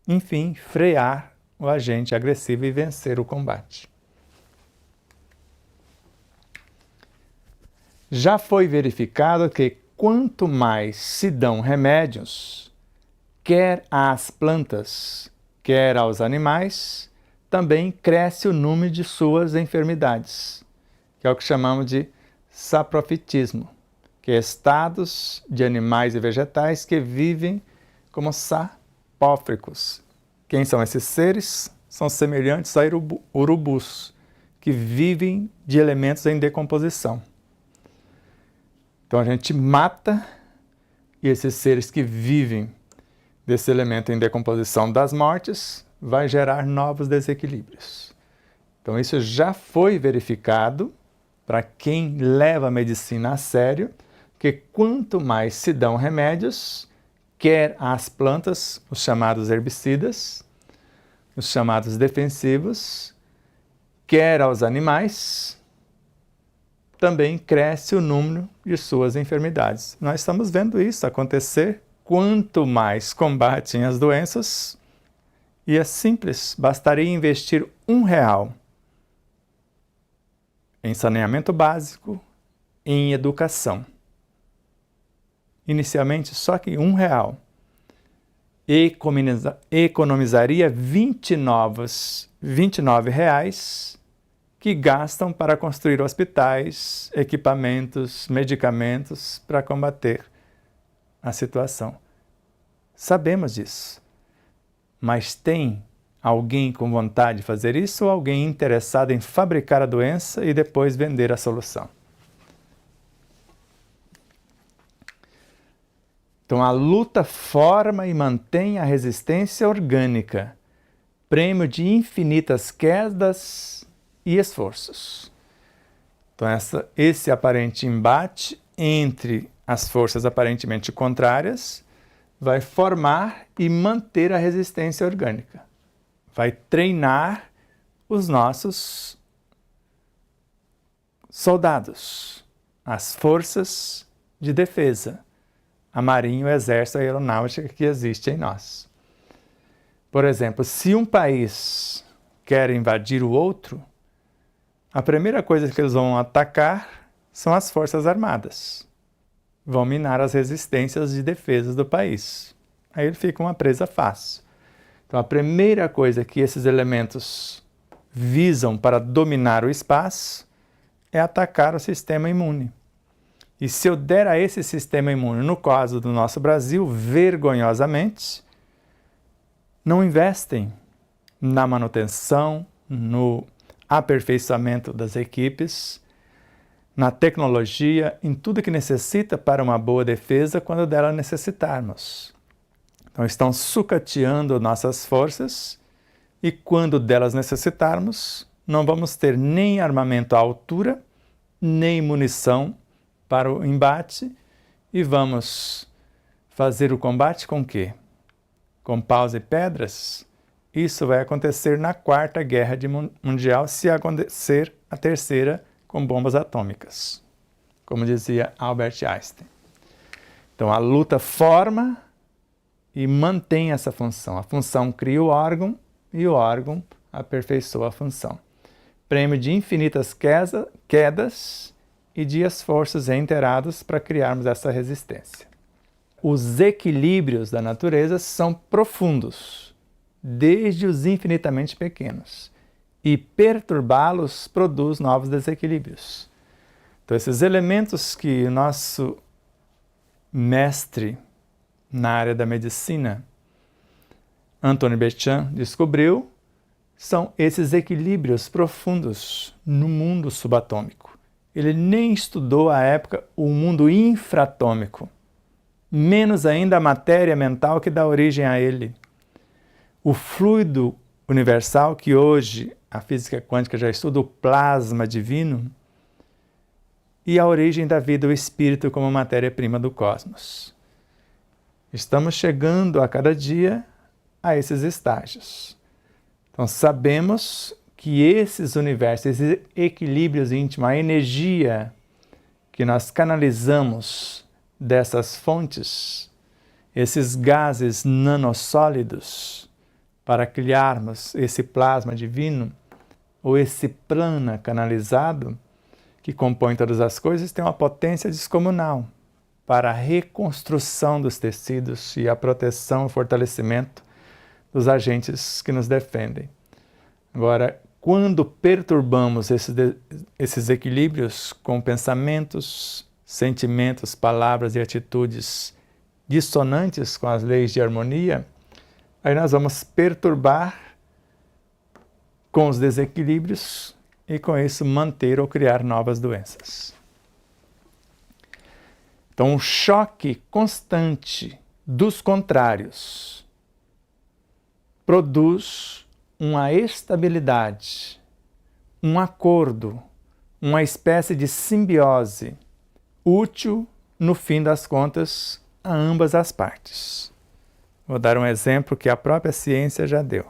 enfim, frear o agente agressivo e vencer o combate. Já foi verificado que quanto mais se dão remédios, quer às plantas, quer aos animais, também cresce o número de suas enfermidades, que é o que chamamos de saprofitismo, que é estados de animais e vegetais que vivem como sapófricos. Quem são esses seres? São semelhantes a urubus, que vivem de elementos em decomposição. Então a gente mata e esses seres que vivem desse elemento em decomposição das mortes vai gerar novos desequilíbrios. Então isso já foi verificado para quem leva a medicina a sério, que quanto mais se dão remédios, quer às plantas, os chamados herbicidas, os chamados defensivos, quer aos animais, também cresce o número de suas enfermidades. Nós estamos vendo isso acontecer. Quanto mais combatem as doenças, e é simples, bastaria investir R$1 em saneamento básico, em educação. Inicialmente, só que R$1 economizaria 29 reais que gastam para construir hospitais, equipamentos, medicamentos para combater a situação. Sabemos disso, mas tem alguém com vontade de fazer isso ou alguém interessado em fabricar a doença e depois vender a solução? Então a luta forma e mantém a resistência orgânica, prêmio de infinitas quedas e esforços. Então esse aparente embate entre as forças aparentemente contrárias vai formar e manter a resistência orgânica. Vai treinar os nossos soldados, as forças de defesa, a marinha, o exército, a aeronáutica que existe em nós. Por exemplo, se um país quer invadir o outro, a primeira coisa que eles vão atacar são as forças armadas. Vão minar as resistências de defesa do país. Aí ele fica uma presa fácil. Então a primeira coisa que esses elementos visam para dominar o espaço é atacar o sistema imune. E se eu der a esse sistema imune, no caso do nosso Brasil, vergonhosamente, não investem na manutenção, no aperfeiçoamento das equipes, na tecnologia, em tudo que necessita para uma boa defesa quando dela necessitarmos. Então estão sucateando nossas forças e quando delas necessitarmos, não vamos ter nem armamento à altura, nem munição para o embate e vamos fazer o combate com o quê? Com paus e pedras? Isso vai acontecer na Quarta Guerra Mundial, se acontecer a terceira com bombas atômicas, como dizia Albert Einstein. Então a luta forma e mantém essa função. A função cria o órgão e o órgão aperfeiçoa a função. Prêmio de infinitas quedas e de esforços reiterados para criarmos essa resistência. Os equilíbrios da natureza são profundos, desde os infinitamente pequenos, e perturbá-los produz novos desequilíbrios. Então esses elementos que o nosso mestre na área da medicina, Anthony Béchamp, descobriu, são esses equilíbrios profundos no mundo subatômico. Ele nem estudou à época o mundo infratômico, menos ainda a matéria mental que dá origem a ele. O fluido universal, que hoje a física quântica já estuda, o plasma divino, e a origem da vida, o espírito como matéria-prima do cosmos. Estamos chegando a cada dia a esses estágios. Então sabemos que esses universos, esses equilíbrios íntimos, a energia que nós canalizamos dessas fontes, esses gases nanossólidos, para criarmos esse plasma divino, ou esse prana canalizado, que compõe todas as coisas, tem uma potência descomunal para a reconstrução dos tecidos e a proteção e fortalecimento dos agentes que nos defendem. Agora, quando perturbamos esses equilíbrios com pensamentos, sentimentos, palavras e atitudes dissonantes com as leis de harmonia, aí nós vamos perturbar com os desequilíbrios e com isso manter ou criar novas doenças. Então, o choque constante dos contrários produz uma estabilidade, um acordo, uma espécie de simbiose útil, no fim das contas, a ambas as partes. Vou dar um exemplo que a própria ciência já deu.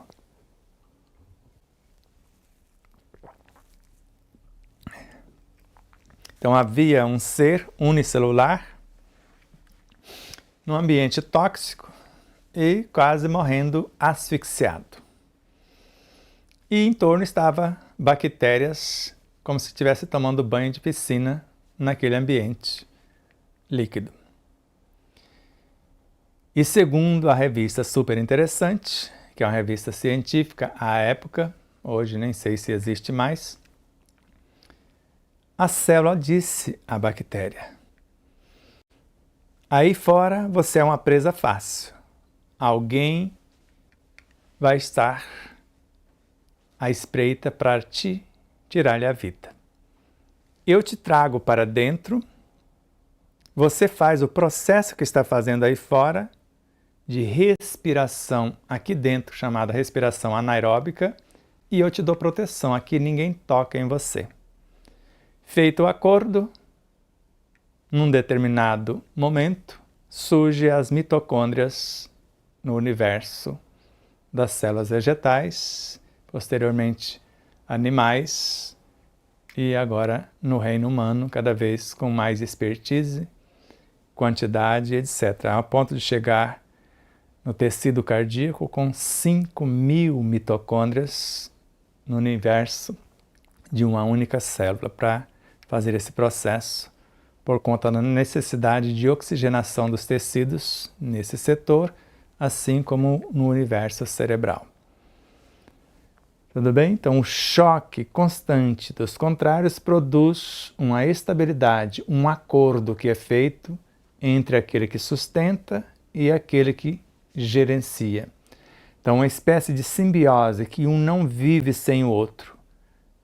Então, havia um ser unicelular num ambiente tóxico e quase morrendo asfixiado. E em torno estava bactérias, como se estivesse tomando banho de piscina naquele ambiente líquido. E segundo a revista super interessante, que é uma revista científica à época, hoje nem sei se existe mais, a célula disse à bactéria: aí fora você é uma presa fácil. Alguém vai estar à espreita para te tirar-lhe a vida. Eu te trago para dentro, você faz o processo que está fazendo aí fora de respiração aqui dentro, chamada respiração anaeróbica, e eu te dou proteção, aqui ninguém toca em você. Feito o acordo, num determinado momento, surgem as mitocôndrias no universo das células vegetais, posteriormente animais e agora no reino humano, cada vez com mais expertise, quantidade, etc. A ponto de chegar no tecido cardíaco com 5.000 mitocôndrias no universo de uma única célula para fazer esse processo, por conta da necessidade de oxigenação dos tecidos nesse setor, assim como no universo cerebral. Tudo bem? Então, o choque constante dos contrários produz uma estabilidade, um acordo que é feito entre aquele que sustenta e aquele que gerencia. Então, uma espécie de simbiose que um não vive sem o outro.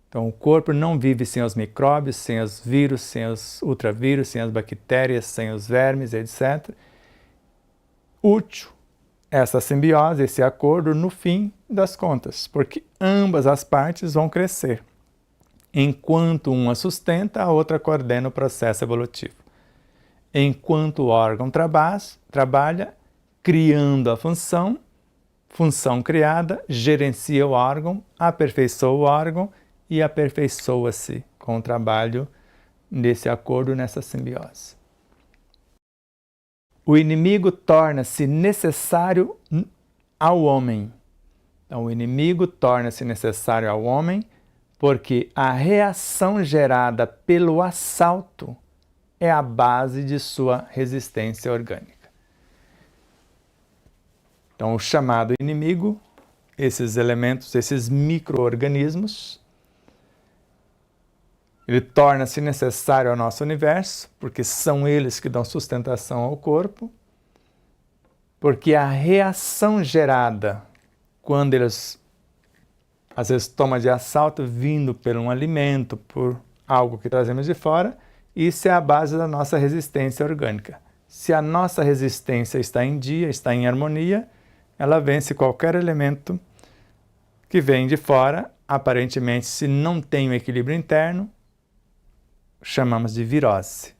Então, o corpo não vive sem os micróbios, sem os vírus, sem os ultravírus, sem as bactérias, sem os vermes, etc. Útil essa simbiose, esse acordo, no fim das contas, porque ambas as partes vão crescer. Enquanto uma sustenta, a outra coordena o processo evolutivo. Enquanto o órgão trabalha, criando a função criada, gerencia o órgão, aperfeiçoa o órgão, e aperfeiçoa-se com o trabalho nesse acordo, nessa simbiose. O inimigo torna-se necessário ao homem. Então, o inimigo torna-se necessário ao homem porque a reação gerada pelo assalto é a base de sua resistência orgânica. Então, o chamado inimigo, esses elementos, esses micro-organismos, ele torna-se necessário ao nosso universo, porque são eles que dão sustentação ao corpo, porque a reação gerada quando eles, às vezes, tomam de assalto vindo por um alimento, por algo que trazemos de fora, isso é a base da nossa resistência orgânica. Se a nossa resistência está em dia, está em harmonia, ela vence qualquer elemento que vem de fora. Aparentemente, se não tem um equilíbrio interno, chamamos de virose.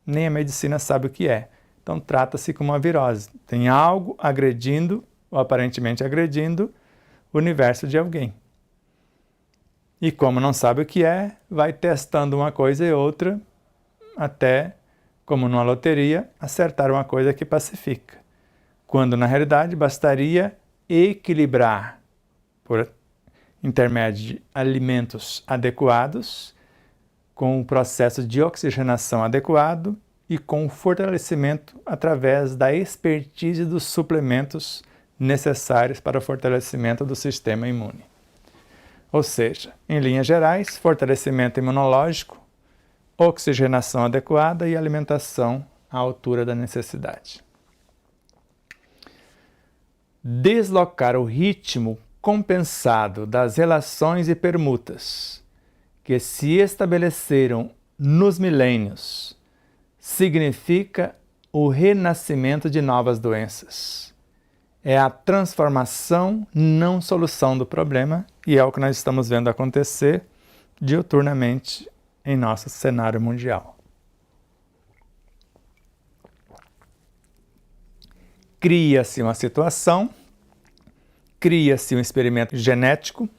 Nem a medicina sabe o que é. Então, trata-se como uma virose. Tem algo agredindo, ou aparentemente agredindo, o universo de alguém. E como não sabe o que é, vai testando uma coisa e outra, até como numa loteria, acertar uma coisa que pacifica, quando na realidade bastaria equilibrar por intermédio de alimentos adequados, com o processo de oxigenação adequado e com o fortalecimento através da expertise dos suplementos necessários para o fortalecimento do sistema imune. Ou seja, em linhas gerais, fortalecimento imunológico, oxigenação adequada e alimentação à altura da necessidade. Deslocar o ritmo compensado das relações e permutas que se estabeleceram nos milênios significa o renascimento de novas doenças. É a transformação, não solução do problema, e é o que nós estamos vendo acontecer diuturnamente em nosso cenário mundial. Cria-se uma situação, cria-se um experimento genético,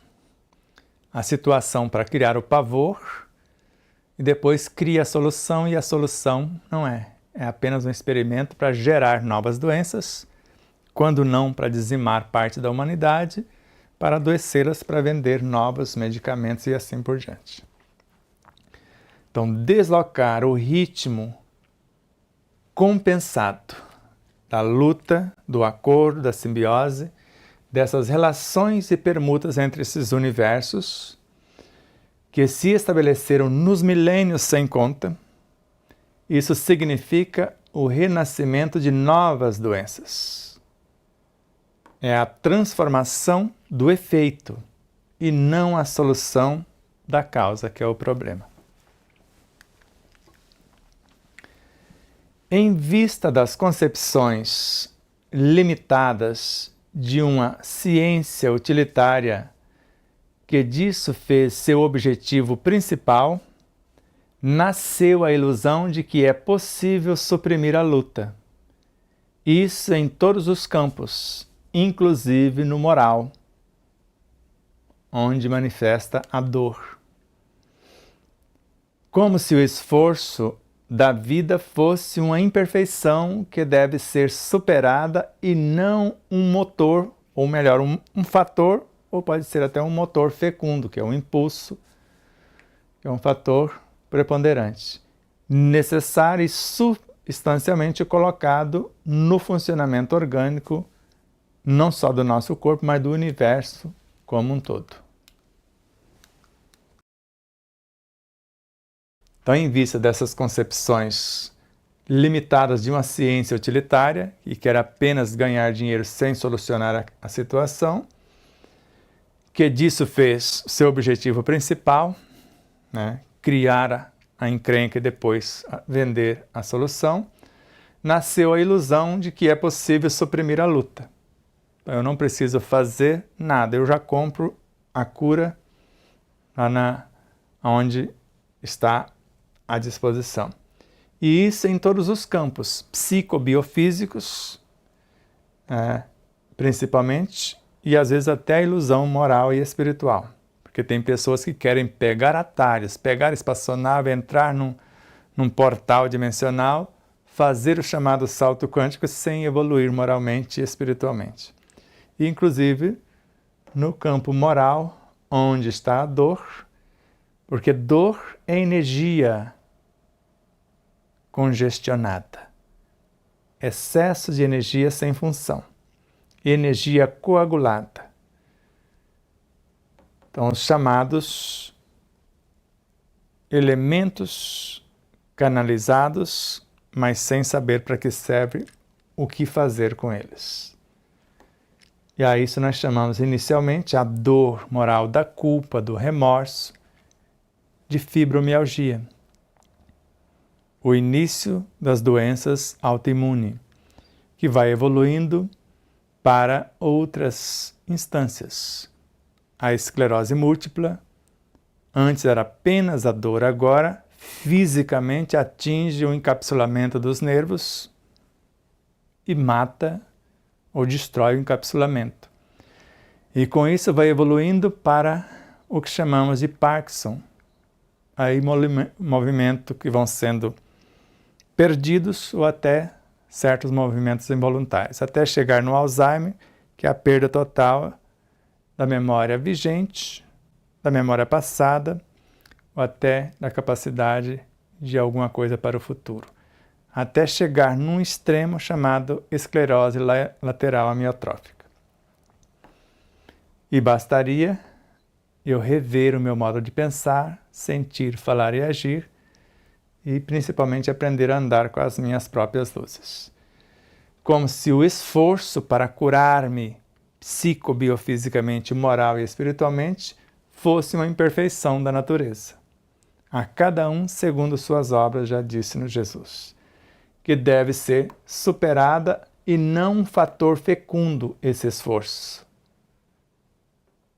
a situação para criar o pavor, e depois cria a solução, e a solução não é apenas um experimento para gerar novas doenças, quando não para dizimar parte da humanidade, para adoecê-las, para vender novos medicamentos e assim por diante. Então, deslocar o ritmo compensado da luta, do acordo, da simbiose, dessas relações e permutas entre esses universos que se estabeleceram nos milênios sem conta, isso significa o renascimento de novas doenças. É a transformação do efeito e não a solução da causa, que é o problema. Em vista das concepções limitadas de uma ciência utilitária que disso fez seu objetivo principal, nasceu a ilusão de que é possível suprimir a luta. Isso em todos os campos, inclusive no moral, onde manifesta a dor. Como se o esforço da vida fosse uma imperfeição que deve ser superada e não um motor, ou melhor, um fator, ou pode ser até um motor fecundo, que é um impulso, que é um fator preponderante, necessário e substancialmente colocado no funcionamento orgânico, não só do nosso corpo, mas do universo como um todo. Então, em vista dessas concepções limitadas de uma ciência utilitária, que quer apenas ganhar dinheiro sem solucionar a situação, que disso fez seu objetivo principal, criar a encrenca e depois vender a solução, nasceu a ilusão de que é possível suprimir a luta. Eu não preciso fazer nada, eu já compro a cura lá onde está à disposição. E isso em todos os campos, psicobiofísicos, principalmente, e às vezes até a ilusão moral e espiritual. Porque tem pessoas que querem pegar atalhos, pegar espaçonave, entrar num portal dimensional, fazer o chamado salto quântico sem evoluir moralmente e espiritualmente. E, inclusive, no campo moral, onde está a dor, porque dor é energia congestionada, excesso de energia sem função, energia coagulada. Então, os chamados elementos canalizados, mas sem saber para que serve, o que fazer com eles. E a isso nós chamamos inicialmente a dor moral da culpa, do remorso, de fibromialgia. O início das doenças autoimunes, que vai evoluindo para outras instâncias. A esclerose múltipla, antes era apenas a dor, agora fisicamente atinge o encapsulamento dos nervos e mata ou destrói o encapsulamento. E com isso vai evoluindo para o que chamamos de Parkinson. Aí movimento que vão sendo perdidos ou até certos movimentos involuntários, até chegar no Alzheimer, que é a perda total da memória vigente, da memória passada, ou até da capacidade de alguma coisa para o futuro, até chegar num extremo chamado esclerose lateral amiotrófica. E bastaria eu rever o meu modo de pensar, sentir, falar e agir, e principalmente aprender a andar com as minhas próprias luzes. Como se o esforço para curar-me psicobiofisicamente, moral e espiritualmente fosse uma imperfeição da natureza. A cada um segundo suas obras, já disse-nos Jesus, que deve ser superada e não um fator fecundo esse esforço,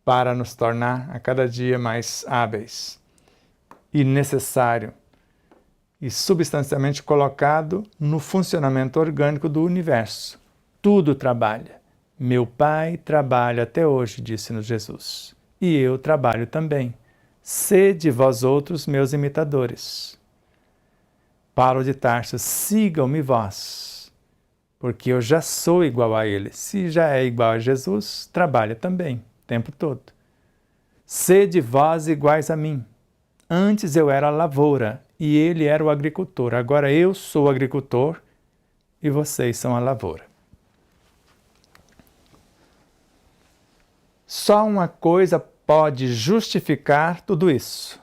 para nos tornar a cada dia mais hábeis e necessário e substancialmente colocado no funcionamento orgânico do universo. Tudo trabalha. Meu Pai trabalha até hoje, disse-nos Jesus, e eu trabalho também. Sede vós outros meus imitadores. Paulo de Tarso, sigam-me vós, porque eu já sou igual a ele. Se já é igual a Jesus, trabalha também, o tempo todo. Sede vós iguais a mim. Antes eu era a lavoura e ele era o agricultor. Agora eu sou o agricultor e vocês são a lavoura. Só uma coisa pode justificar tudo isso: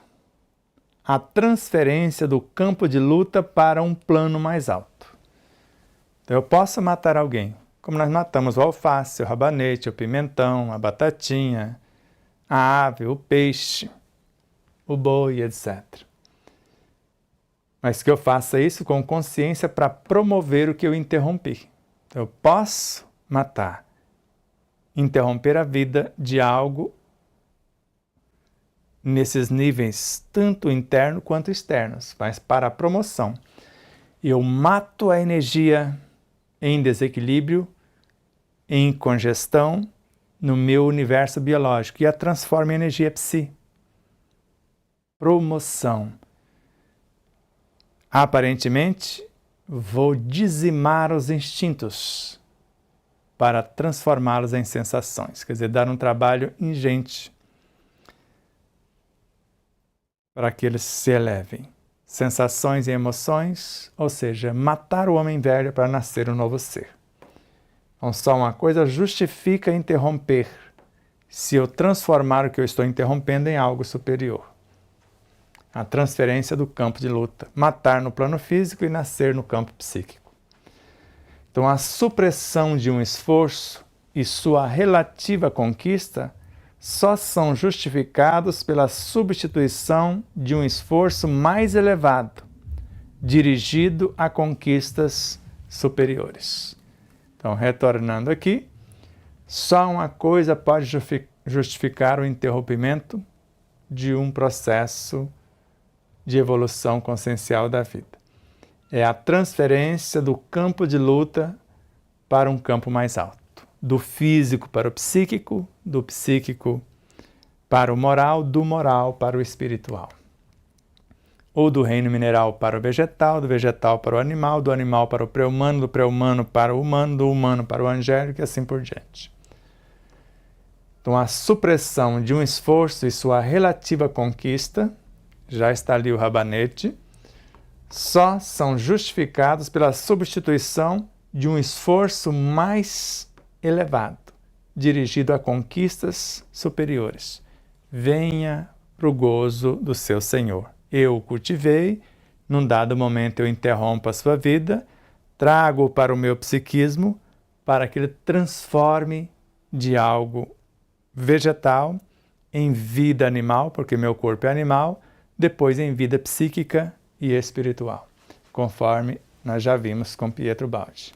a transferência do campo de luta para um plano mais alto. Então eu posso matar alguém, como nós matamos o alface, o rabanete, o pimentão, a batatinha, a ave, o peixe, o boi, etc. Mas que eu faça isso com consciência para promover o que eu interrompi. Então eu posso matar, interromper a vida de algo nesses níveis tanto interno quanto externos, mas para a promoção. Eu mato a energia em desequilíbrio, em congestão, no meu universo biológico e a transformo em energia psi. Promoção. Aparentemente, vou dizimar os instintos para transformá-los em sensações, quer dizer, dar um trabalho ingente para que eles se elevem. Sensações e emoções, ou seja, matar o homem velho para nascer um novo ser. Então, só uma coisa justifica interromper, se eu transformar o que eu estou interrompendo em algo superior. A transferência do campo de luta. Matar no plano físico e nascer no campo psíquico. Então, a supressão de um esforço e sua relativa conquista só são justificados pela substituição de um esforço mais elevado, dirigido a conquistas superiores. Então, retornando aqui, só uma coisa pode justificar o interrompimento de um processo de evolução consciencial da vida. É a transferência do campo de luta para um campo mais alto. Do físico para o psíquico, do psíquico para o moral, do moral para o espiritual. Ou do reino mineral para o vegetal, do vegetal para o animal, do animal para o pré-humano, do pré-humano para o humano, do humano para o angélico e assim por diante. Então, a supressão de um esforço e sua relativa conquista, já está ali o rabanete, só são justificados pela substituição de um esforço mais elevado, dirigido a conquistas superiores. Venha para o gozo do seu Senhor. Eu o cultivei, num dado momento eu interrompo a sua vida, trago-o para o meu psiquismo, para que ele transforme de algo vegetal em vida animal, porque meu corpo é animal, depois em vida psíquica e espiritual, conforme nós já vimos com Pietro Baldi.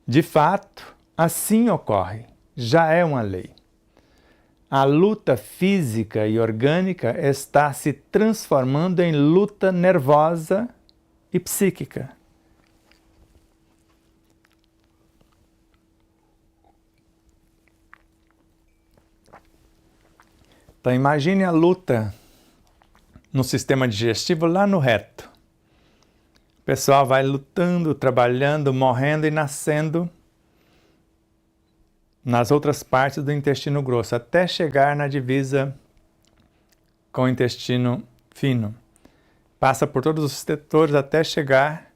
De fato, assim ocorre, já é uma lei. A luta física e orgânica está se transformando em luta nervosa e psíquica. Então imagine a luta no sistema digestivo lá no reto. O pessoal vai lutando, trabalhando, morrendo e nascendo nas outras partes do intestino grosso, até chegar na divisa com o intestino fino. Passa por todos os setores até chegar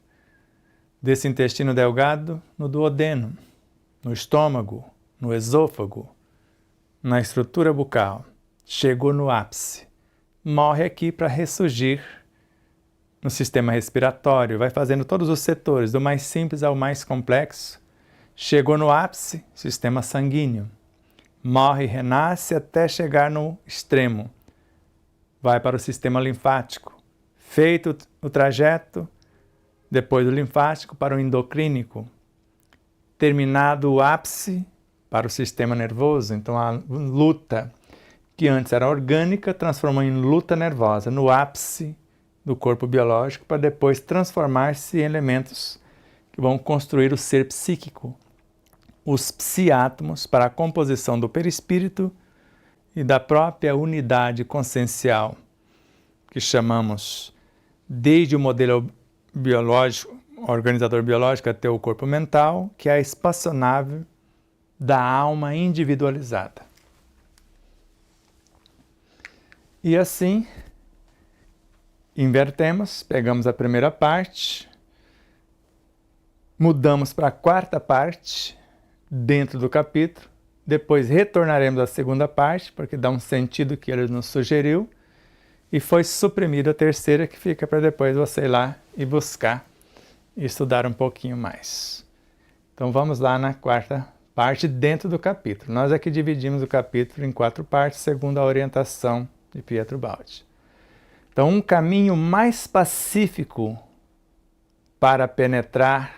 desse intestino delgado no duodeno, no estômago, no esôfago, na estrutura bucal. Chegou no ápice. Morre aqui para ressurgir no sistema respiratório, vai fazendo todos os setores, do mais simples ao mais complexo. Chegou no ápice, sistema sanguíneo. Morre e renasce até chegar no extremo. Vai para o sistema linfático. Feito o trajeto, depois do linfático para o endocrínico. Terminado o ápice, para o sistema nervoso. Então a luta, que antes era orgânica, transformou em luta nervosa, no ápice do corpo biológico, para depois transformar-se em elementos que vão construir o ser psíquico. Os psiátomos para a composição do perispírito e da própria unidade consciencial, que chamamos desde o modelo biológico, organizador biológico, até o corpo mental, que é a espaçonave da alma individualizada. E assim, invertemos, pegamos a primeira parte, mudamos para a quarta parte, dentro do capítulo, depois retornaremos à segunda parte, porque dá um sentido que ele nos sugeriu, e foi suprimida a terceira, que fica para depois você ir lá e buscar e estudar um pouquinho mais. Então vamos lá na quarta parte dentro do capítulo. Nós aqui dividimos o capítulo em 4 partes, segundo a orientação de Pietro Baldi. Então, um caminho mais pacífico para penetrar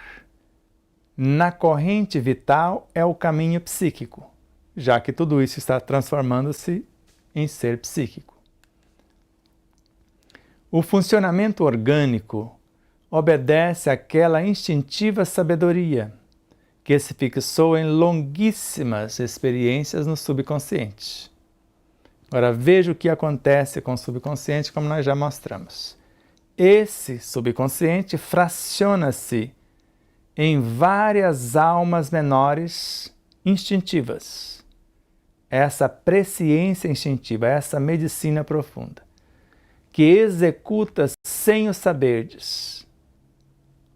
na corrente vital é o caminho psíquico, já que tudo isso está transformando-se em ser psíquico. O funcionamento orgânico obedece àquela instintiva sabedoria que se fixou em longuíssimas experiências no subconsciente. Agora veja o que acontece com o subconsciente, como nós já mostramos. Esse subconsciente fraciona-se em várias almas menores instintivas. Essa presciência instintiva, essa medicina profunda, que executa sem o saberdes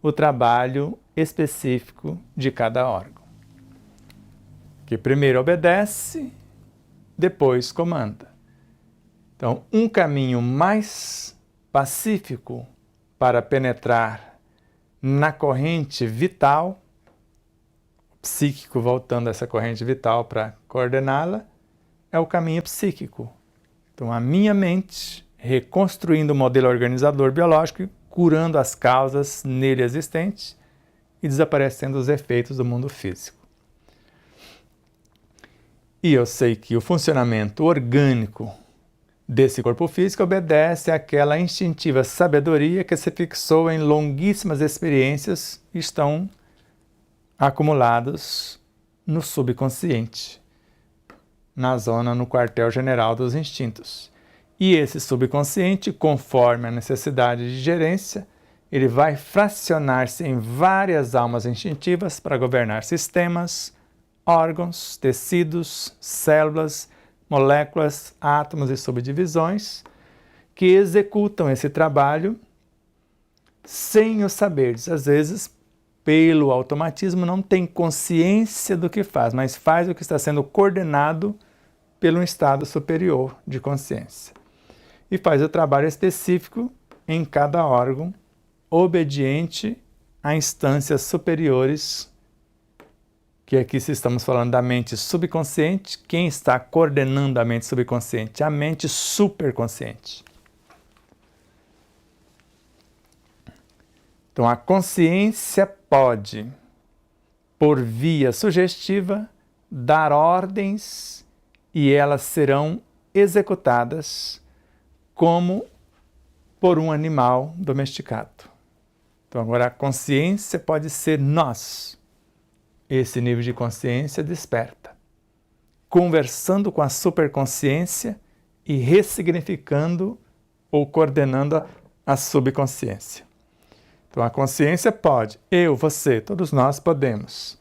o trabalho específico de cada órgão, que primeiro obedece, depois comanda. Então, um caminho mais pacífico para penetrar na corrente vital, psíquico voltando a essa corrente vital para coordená-la, é o caminho psíquico. Então, a minha mente reconstruindo o modelo organizador biológico, curando as causas nele existentes e desaparecendo os efeitos do mundo físico. E eu sei que o funcionamento orgânico desse corpo físico obedece àquela instintiva sabedoria que se fixou em longuíssimas experiências e estão acumulados no subconsciente, na zona, no quartel-general dos instintos. E esse subconsciente, conforme a necessidade de gerência, ele vai fracionar-se em várias almas instintivas para governar sistemas, órgãos, tecidos, células, moléculas, átomos e subdivisões, que executam esse trabalho sem o saberes. Às vezes, pelo automatismo, não tem consciência do que faz, mas faz o que está sendo coordenado pelo estado superior de consciência. E faz o trabalho específico em cada órgão, obediente a instâncias superiores, que aqui se estamos falando da mente subconsciente. Quem está coordenando a mente subconsciente? A mente superconsciente. Então, a consciência pode, por via sugestiva, dar ordens e elas serão executadas como por um animal domesticado. Então, agora a consciência pode ser nós. Esse nível de consciência desperta, conversando com a superconsciência e ressignificando ou coordenando a subconsciência. Então a consciência pode, eu, você, todos nós podemos.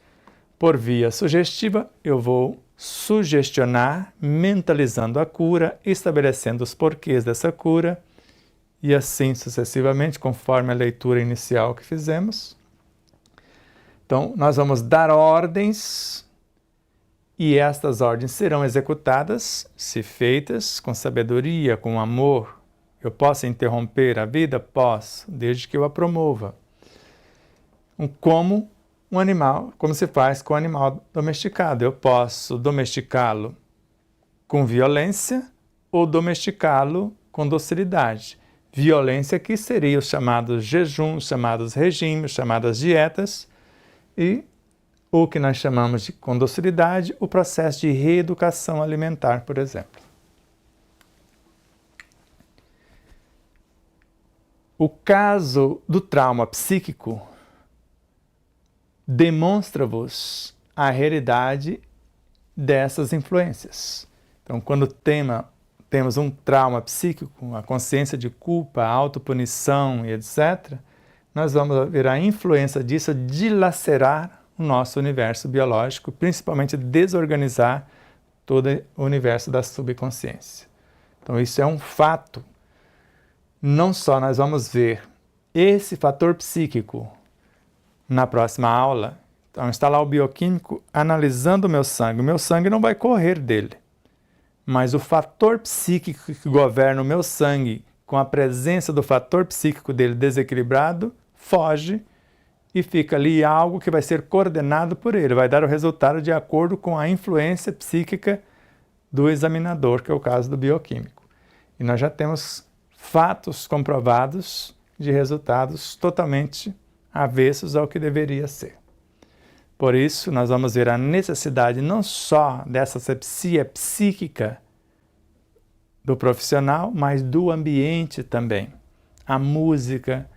Por via sugestiva, eu vou sugestionar, mentalizando a cura, estabelecendo os porquês dessa cura, e assim sucessivamente, conforme a leitura inicial que fizemos. Então, nós vamos dar ordens, e estas ordens serão executadas, se feitas com sabedoria, com amor. Eu posso interromper a vida? Posso, desde que eu a promova. Como um animal, como se faz com o animal domesticado. Eu posso domesticá-lo com violência ou domesticá-lo com docilidade. Violência que seria os chamados jejuns, chamados regimes, chamadas dietas, e o que nós chamamos de com docilidade, o processo de reeducação alimentar, por exemplo. O caso do trauma psíquico demonstra-vos a realidade dessas influências. Então, quando temos um trauma psíquico, a consciência de culpa, a autopunição e etc., nós vamos ver a influência disso dilacerar o nosso universo biológico, principalmente desorganizar todo o universo da subconsciência. Então, isso é um fato. Não só nós vamos ver esse fator psíquico na próxima aula. Então, está lá o bioquímico analisando o meu sangue não vai correr dele. Mas o fator psíquico que governa o meu sangue, com a presença do fator psíquico dele desequilibrado, foge e fica ali algo que vai ser coordenado por ele, vai dar o resultado de acordo com a influência psíquica do examinador, que é o caso do bioquímico. E nós já temos fatos comprovados de resultados totalmente avessos ao que deveria ser. Por isso, nós vamos ver a necessidade não só dessa asepsia psíquica do profissional, mas do ambiente também. A música,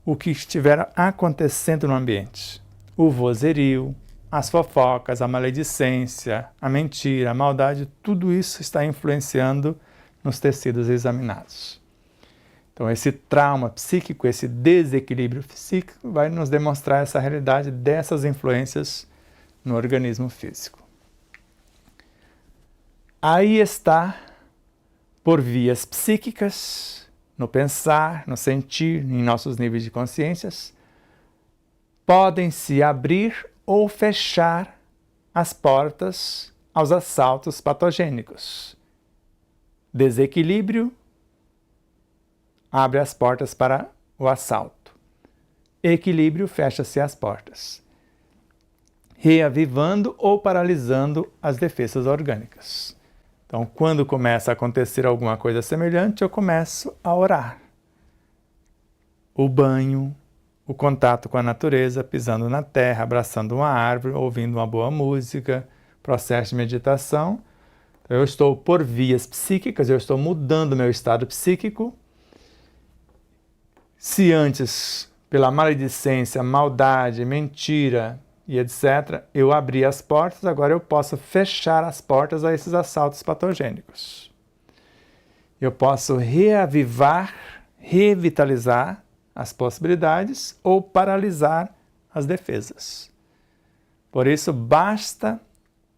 o que estiver acontecendo no ambiente. O vozerio, as fofocas, a maledicência, a mentira, a maldade, tudo isso está influenciando nos tecidos examinados. Então, esse trauma psíquico, esse desequilíbrio psíquico vai nos demonstrar essa realidade dessas influências no organismo físico. Aí está, por vias psíquicas, no pensar, no sentir, em nossos níveis de consciências, podem se abrir ou fechar as portas aos assaltos patogênicos. Desequilíbrio abre as portas para o assalto. Equilíbrio, fecha-se as portas, reavivando ou paralisando as defesas orgânicas. Então, quando começa a acontecer alguma coisa semelhante, eu começo a orar. O banho, o contato com a natureza, pisando na terra, abraçando uma árvore, ouvindo uma boa música, processo de meditação. Eu estou por vias psíquicas, eu estou mudando meu estado psíquico. Se antes, pela maledicência, maldade, mentira e etc., eu abri as portas, agora eu posso fechar as portas a esses assaltos patogênicos. Eu posso reavivar, revitalizar as possibilidades ou paralisar as defesas. Por isso, basta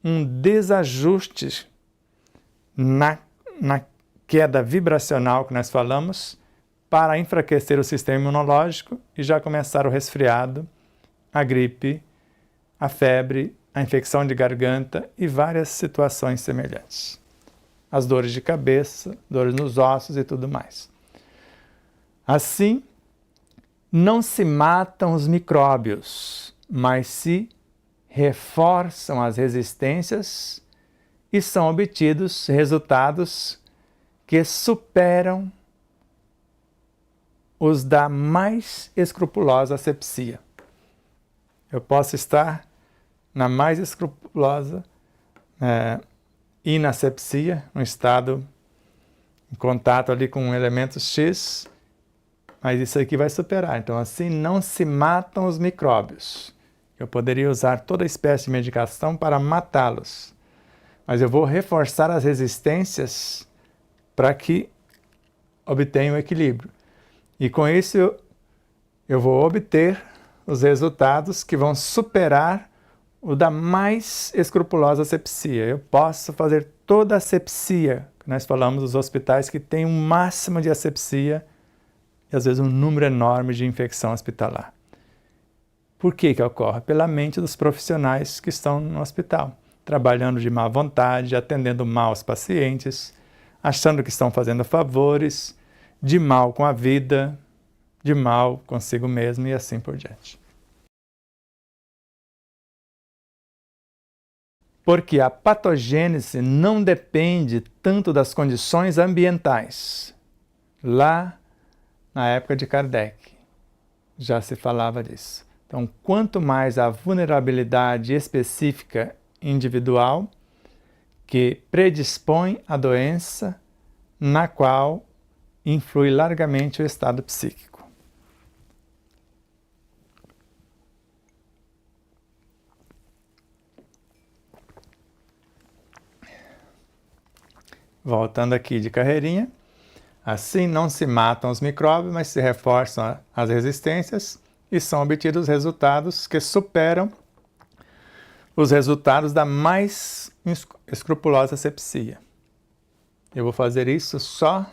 um desajuste na queda vibracional que nós falamos para enfraquecer o sistema imunológico e já começar o resfriado, a gripe, a febre, a infecção de garganta e várias situações semelhantes. As dores de cabeça, dores nos ossos e tudo mais. Assim, não se matam os micróbios, mas se reforçam as resistências e são obtidos resultados que superam os da mais escrupulosa asepsia. Eu posso estar na mais escrupulosa inasepsia, um estado em contato ali com elementos X, mas isso aqui vai superar. Então, assim, não se matam os micróbios. Eu poderia usar toda espécie de medicação para matá-los, mas eu vou reforçar as resistências para que obtenha o equilíbrio. E com isso eu vou obter os resultados que vão superar o da mais escrupulosa asepsia. Eu posso fazer toda a asepsia. Nós falamos dos hospitais que têm um máximo de asepsia e às vezes um número enorme de infecção hospitalar. Por que que ocorre? Pela mente dos profissionais que estão no hospital, trabalhando de má vontade, atendendo mal os pacientes, achando que estão fazendo favores, de mal com a vida, de mal consigo mesmo e assim por diante. Porque a patogênese não depende tanto das condições ambientais. Lá, na época de Kardec, já se falava disso. Então, quanto mais a vulnerabilidade específica individual que predispõe à doença, na qual influi largamente o estado psíquico. Voltando aqui de carreirinha, assim não se matam os micróbios, mas se reforçam as resistências e são obtidos resultados que superam os resultados da mais escrupulosa asepsia. Eu vou fazer isso só,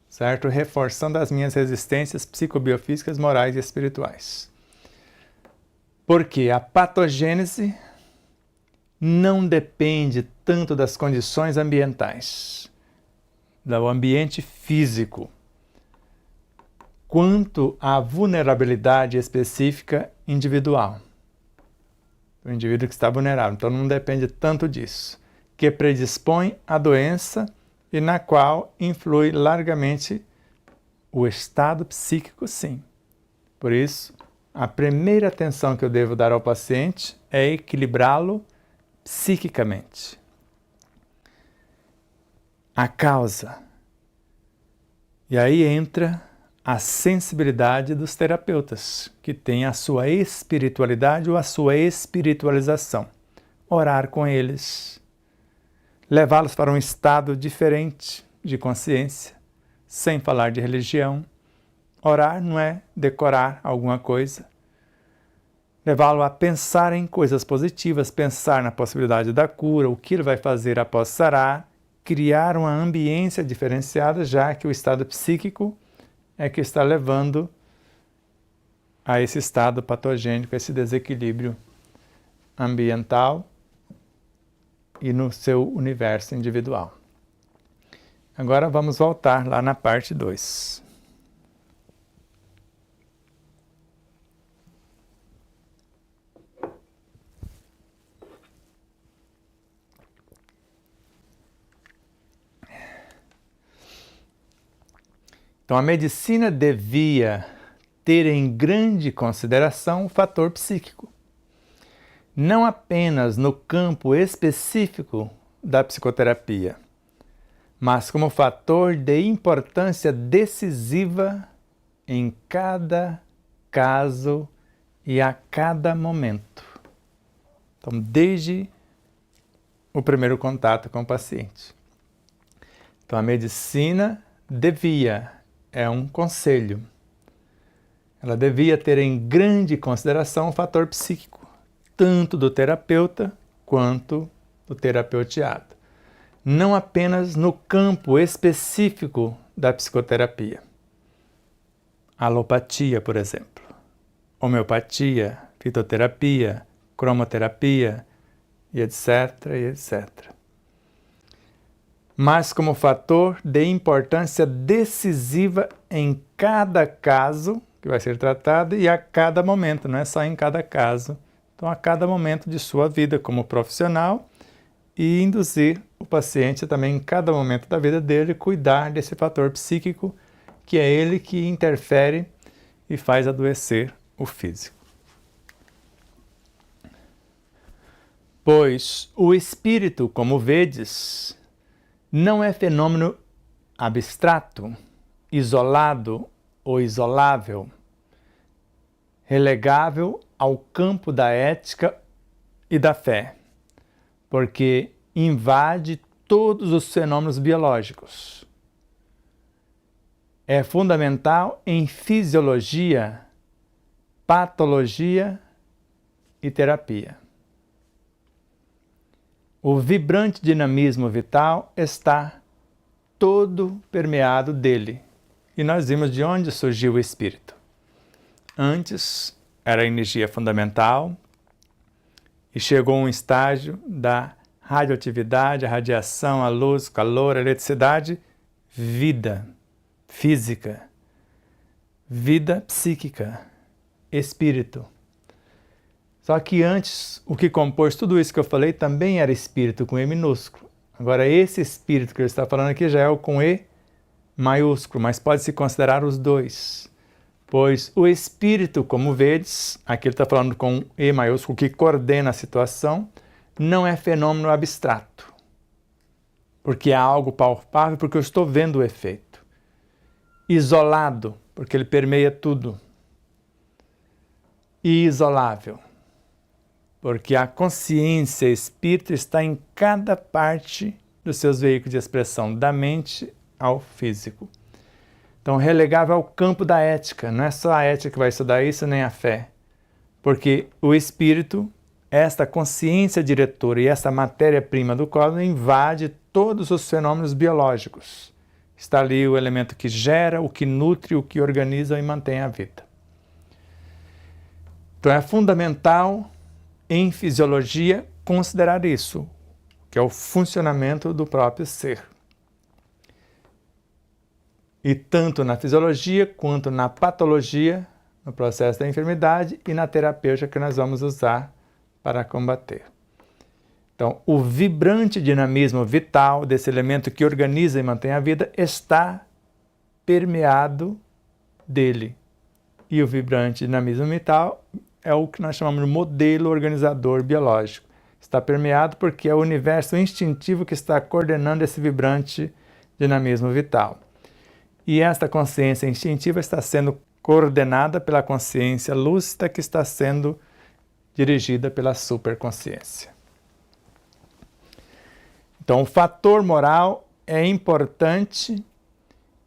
certo? Reforçando as minhas resistências psicobiofísicas, morais e espirituais. Porque a patogênese não depende tanto das condições ambientais, do ambiente físico, quanto à vulnerabilidade específica individual. O indivíduo que está vulnerável. Então não depende tanto disso, que predispõe à doença e na qual influi largamente o estado psíquico, sim. Por isso, a primeira atenção que eu devo dar ao paciente é equilibrá-lo psiquicamente. A causa. E aí entra a sensibilidade dos terapeutas, que têm a sua espiritualidade ou a sua espiritualização. Orar com eles, levá-los para um estado diferente de consciência, sem falar de religião. Orar não é decorar alguma coisa. Levá-lo a pensar em coisas positivas, pensar na possibilidade da cura, o que ele vai fazer após sarar, criar uma ambiência diferenciada, já que o estado psíquico é que está levando a esse estado patogênico, a esse desequilíbrio ambiental e no seu universo individual. Agora vamos voltar lá na parte 2. Então, a medicina devia ter em grande consideração o fator psíquico, não apenas no campo específico da psicoterapia, mas como fator de importância decisiva em cada caso e a cada momento. Então, desde o primeiro contato com o paciente. Então, a medicina devia, é um conselho, ela devia ter em grande consideração o fator psíquico, tanto do terapeuta quanto do terapeuteado. Não apenas no campo específico da psicoterapia. Alopatia, por exemplo, homeopatia, fitoterapia, cromoterapia, e etc, e etc. Mas como fator de importância decisiva em cada caso que vai ser tratado e a cada momento, não é só em cada caso. Então, a cada momento de sua vida como profissional e induzir o paciente também em cada momento da vida dele cuidar desse fator psíquico, que é ele que interfere e faz adoecer o físico. Pois o espírito, como vedes, não é fenômeno abstrato, isolado ou isolável, relegável ao campo da ética e da fé, porque invade todos os fenômenos biológicos. é fundamental em fisiologia, patologia e terapia. O vibrante dinamismo vital está todo permeado dele. E nós vimos de onde surgiu o espírito. Antes era a energia fundamental e chegou um estágio da radioatividade, a radiação, a luz, o calor, a eletricidade, vida física, vida psíquica, espírito. Só que antes, o que compôs tudo isso que eu falei também era espírito com E minúsculo. Agora, esse espírito que ele está falando aqui já é o com E maiúsculo, mas pode-se considerar os dois. Pois o espírito, como vedes, aqui ele está falando com E maiúsculo, que coordena a situação, não é fenômeno abstrato. Porque é algo palpável, porque eu estou vendo o efeito. Isolado, porque ele permeia tudo. E isolável, porque a consciência espírita está em cada parte dos seus veículos de expressão, da mente ao físico. Então, relegável ao campo da ética, não é só a ética que vai estudar isso, nem a fé. Porque o espírito, esta consciência diretora e essa matéria-prima do cosmos invade todos os fenômenos biológicos. Está ali o elemento que gera, o que nutre, o que organiza e mantém a vida. Então, é fundamental em fisiologia considerar isso, que é o funcionamento do próprio ser. E tanto na fisiologia quanto na patologia, no processo da enfermidade e na terapêutica que nós vamos usar para combater. Então, o vibrante dinamismo vital desse elemento que organiza e mantém a vida está permeado dele. E o vibrante dinamismo vital é o que nós chamamos de modelo organizador biológico. Está permeado porque é o universo instintivo que está coordenando esse vibrante dinamismo vital. E esta consciência instintiva está sendo coordenada pela consciência lúcida que está sendo dirigida pela superconsciência. Então, o fator moral é importante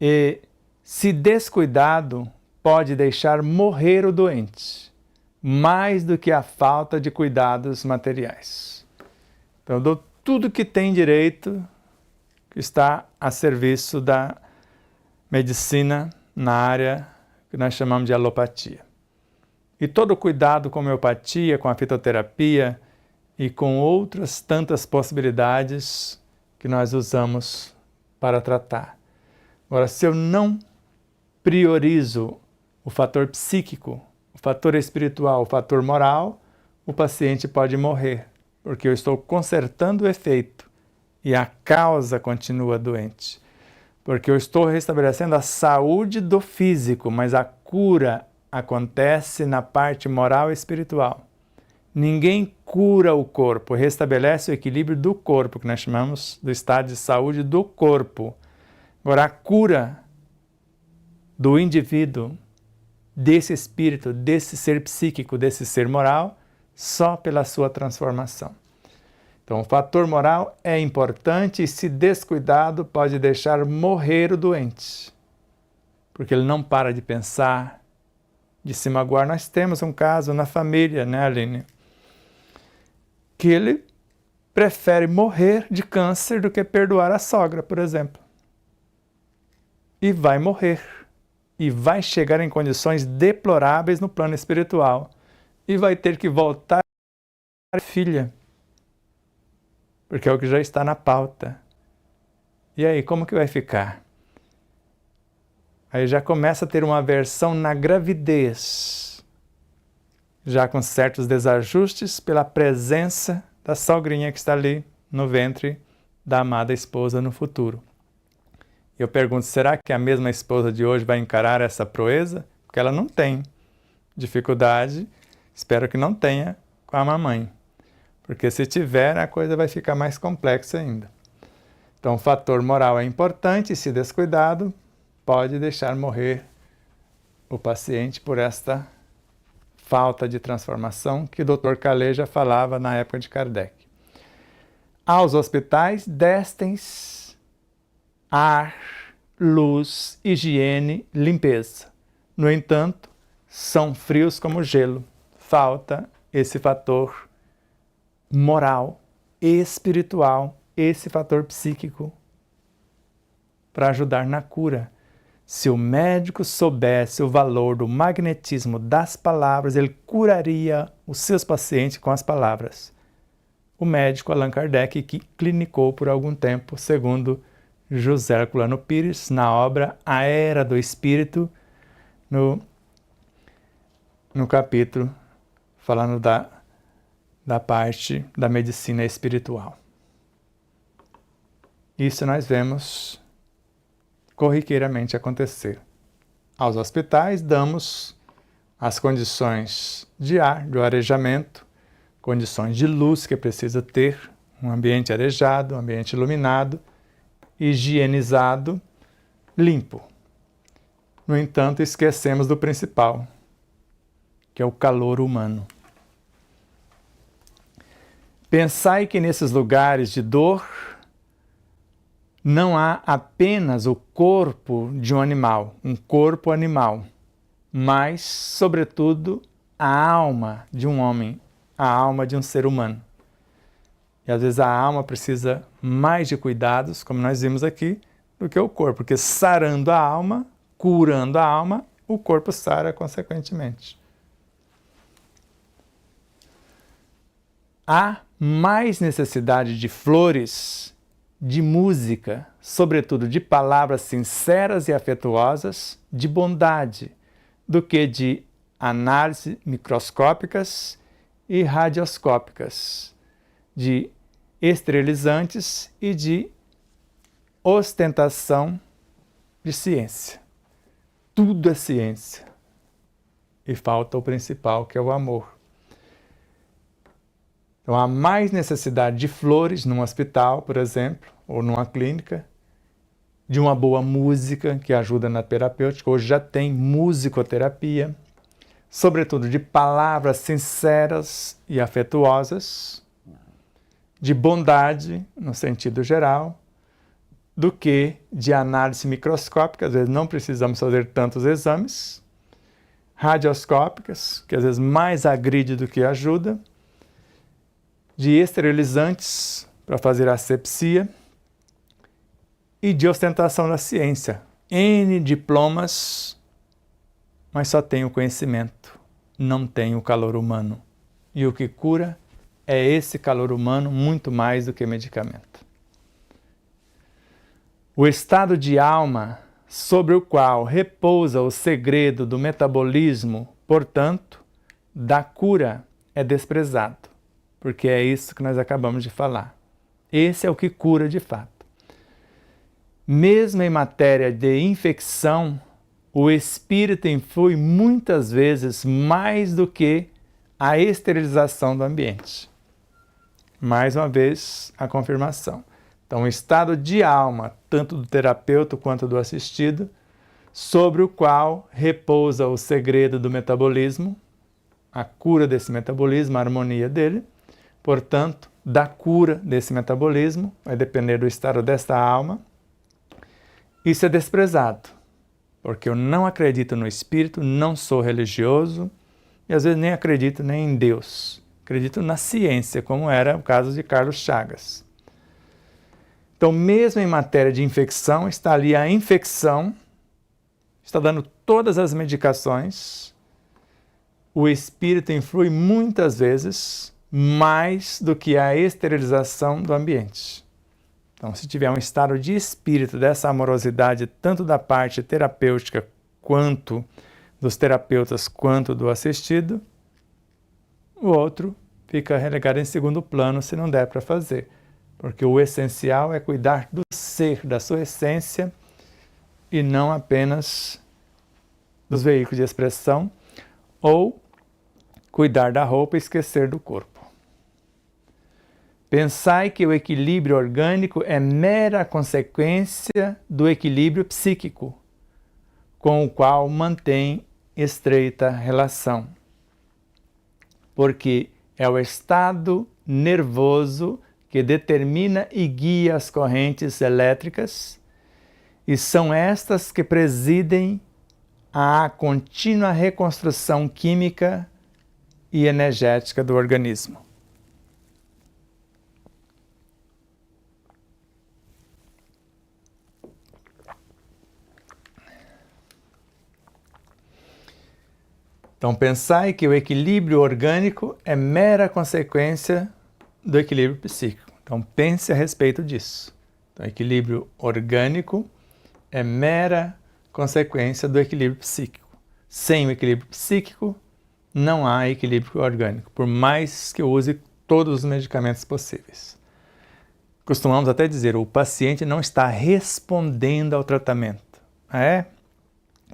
e, se descuidado, pode deixar morrer o doente, mais do que a falta de cuidados materiais. Então, eu dou tudo que tem direito, que está a serviço da medicina na área que nós chamamos de alopatia. E todo cuidado com a homeopatia, com a fitoterapia e com outras tantas possibilidades que nós usamos para tratar. Agora, se eu não priorizo o fator psíquico, o fator espiritual, o fator moral, o paciente pode morrer, porque eu estou consertando o efeito e a causa continua doente. Porque eu estou restabelecendo a saúde do físico, mas a cura acontece na parte moral e espiritual. Ninguém cura o corpo, restabelece o equilíbrio do corpo, que nós chamamos do estado de saúde do corpo. Agora, a cura do indivíduo, desse espírito, desse ser psíquico, desse ser moral, só pela sua transformação. Então, o fator moral é importante e, se descuidado, pode deixar morrer o doente, porque ele não para de pensar, de se magoar. Nós temos um caso na família, né, Aline? Que ele prefere morrer de câncer do que perdoar a sogra, por exemplo. E vai morrer. E vai chegar em condições deploráveis no plano espiritual. E vai ter que voltar a filha. Porque é o que já está na pauta. E aí, como que vai ficar? Aí já começa a ter uma aversão na gravidez, já com certos desajustes pela presença da sogrinha que está ali no ventre da amada esposa no futuro. Eu pergunto, será que a mesma esposa de hoje vai encarar essa proeza? Porque ela não tem dificuldade, espero que não tenha, com a mamãe. Porque se tiver, a coisa vai ficar mais complexa ainda. Então, o fator moral é importante e, se descuidado, pode deixar morrer o paciente por esta falta de transformação que o Dr. Calais já falava na época de Kardec. Aos hospitais destem ar luz, higiene, limpeza. No entanto, são frios como gelo. Falta esse fator moral, espiritual, esse fator psíquico para ajudar na cura. Se o médico soubesse o valor do magnetismo das palavras, ele curaria os seus pacientes com as palavras. O médico Allan Kardec, que clinicou por algum tempo, segundo José Herculano Pires, na obra A Era do Espírito, no capítulo falando da parte da medicina espiritual. Isso nós vemos corriqueiramente acontecer. Aos hospitais damos as condições de ar, do arejamento, condições de luz que precisa ter, um ambiente arejado, um ambiente iluminado, higienizado, limpo. No entanto, esquecemos do principal, que é o calor humano. Pensai que nesses lugares de dor não há apenas o corpo de um animal, mas, sobretudo, a alma de um homem, a alma de um ser humano. E às vezes a alma precisa mais de cuidados, como nós vimos aqui, do que o corpo, porque sarando a alma, curando a alma, o corpo sara consequentemente. Há mais necessidade de flores, de música, sobretudo de palavras sinceras e afetuosas, de bondade, do que de análises microscópicas e radioscópicas, de esterilizantes e de ostentação de ciência. Tudo é ciência. E falta o principal, que é o amor. Então, há mais necessidade de flores num hospital, por exemplo, ou numa clínica, de uma boa música que ajuda na terapêutica. Hoje já tem musicoterapia, sobretudo de palavras sinceras e afetuosas, de bondade, no sentido geral, do que de análise microscópica. Às vezes não precisamos fazer tantos exames, radioscópicas, que às vezes mais agride do que ajuda, de esterilizantes para fazer asepsia e de ostentação da ciência. N diplomas, mas só tem o conhecimento, não tem o calor humano. E o que cura é esse calor humano muito mais do que medicamento. O estado de alma sobre o qual repousa o segredo do metabolismo, portanto, da cura, é desprezado. Porque é isso que nós acabamos de falar. Esse é o que cura de fato. Mesmo em matéria de infecção, o espírito influi muitas vezes mais do que a esterilização do ambiente. Mais uma vez, a confirmação. Então, o estado de alma, tanto do terapeuta quanto do assistido, sobre o qual repousa o segredo do metabolismo, a cura desse metabolismo, a harmonia dele. Portanto, da cura desse metabolismo, vai depender do estado desta alma. Isso é desprezado, porque eu não acredito no espírito, não sou religioso, e às vezes nem acredito nem em Deus. Acredito na ciência, como era o caso de Carlos Chagas. Então, mesmo em matéria de infecção, está ali a infecção, está dando todas as medicações, o espírito influi muitas vezes mais do que a esterilização do ambiente. Então, se tiver um estado de espírito dessa amorosidade, tanto da parte terapêutica quanto dos terapeutas, quanto do assistido, o outro fica relegado em segundo plano se não der para fazer. Porque o essencial é cuidar do ser, da sua essência, e não apenas dos veículos de expressão, ou cuidar da roupa e esquecer do corpo. Pensai que o equilíbrio orgânico é mera consequência do equilíbrio psíquico, com o qual mantém estreita relação. Porque é o estado nervoso que determina e guia as correntes elétricas, e são estas que presidem à contínua reconstrução química e energética do organismo. Então, pensai que o equilíbrio orgânico é mera consequência do equilíbrio psíquico. Então, pense a respeito disso. Então, o equilíbrio orgânico é mera consequência do equilíbrio psíquico. Sem o equilíbrio psíquico, não há equilíbrio orgânico, por mais que eu use todos os medicamentos possíveis. Costumamos até dizer, o paciente não está respondendo ao tratamento.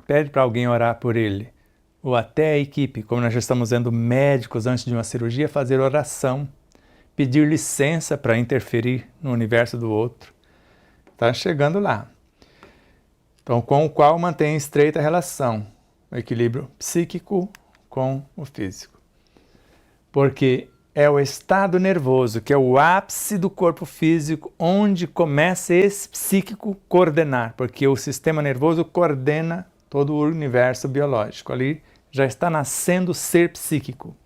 Pede para alguém orar por ele. Ou até a equipe, como nós já estamos vendo médicos antes de uma cirurgia, fazer oração, pedir licença para interferir no universo do outro. Está chegando lá. Então, com o qual mantém estreita relação, o equilíbrio psíquico com o físico. Porque é o estado nervoso, que é o ápice do corpo físico, onde começa esse psíquico coordenar, porque o sistema nervoso coordena todo o universo biológico. Ali já está nascendo o ser psíquico,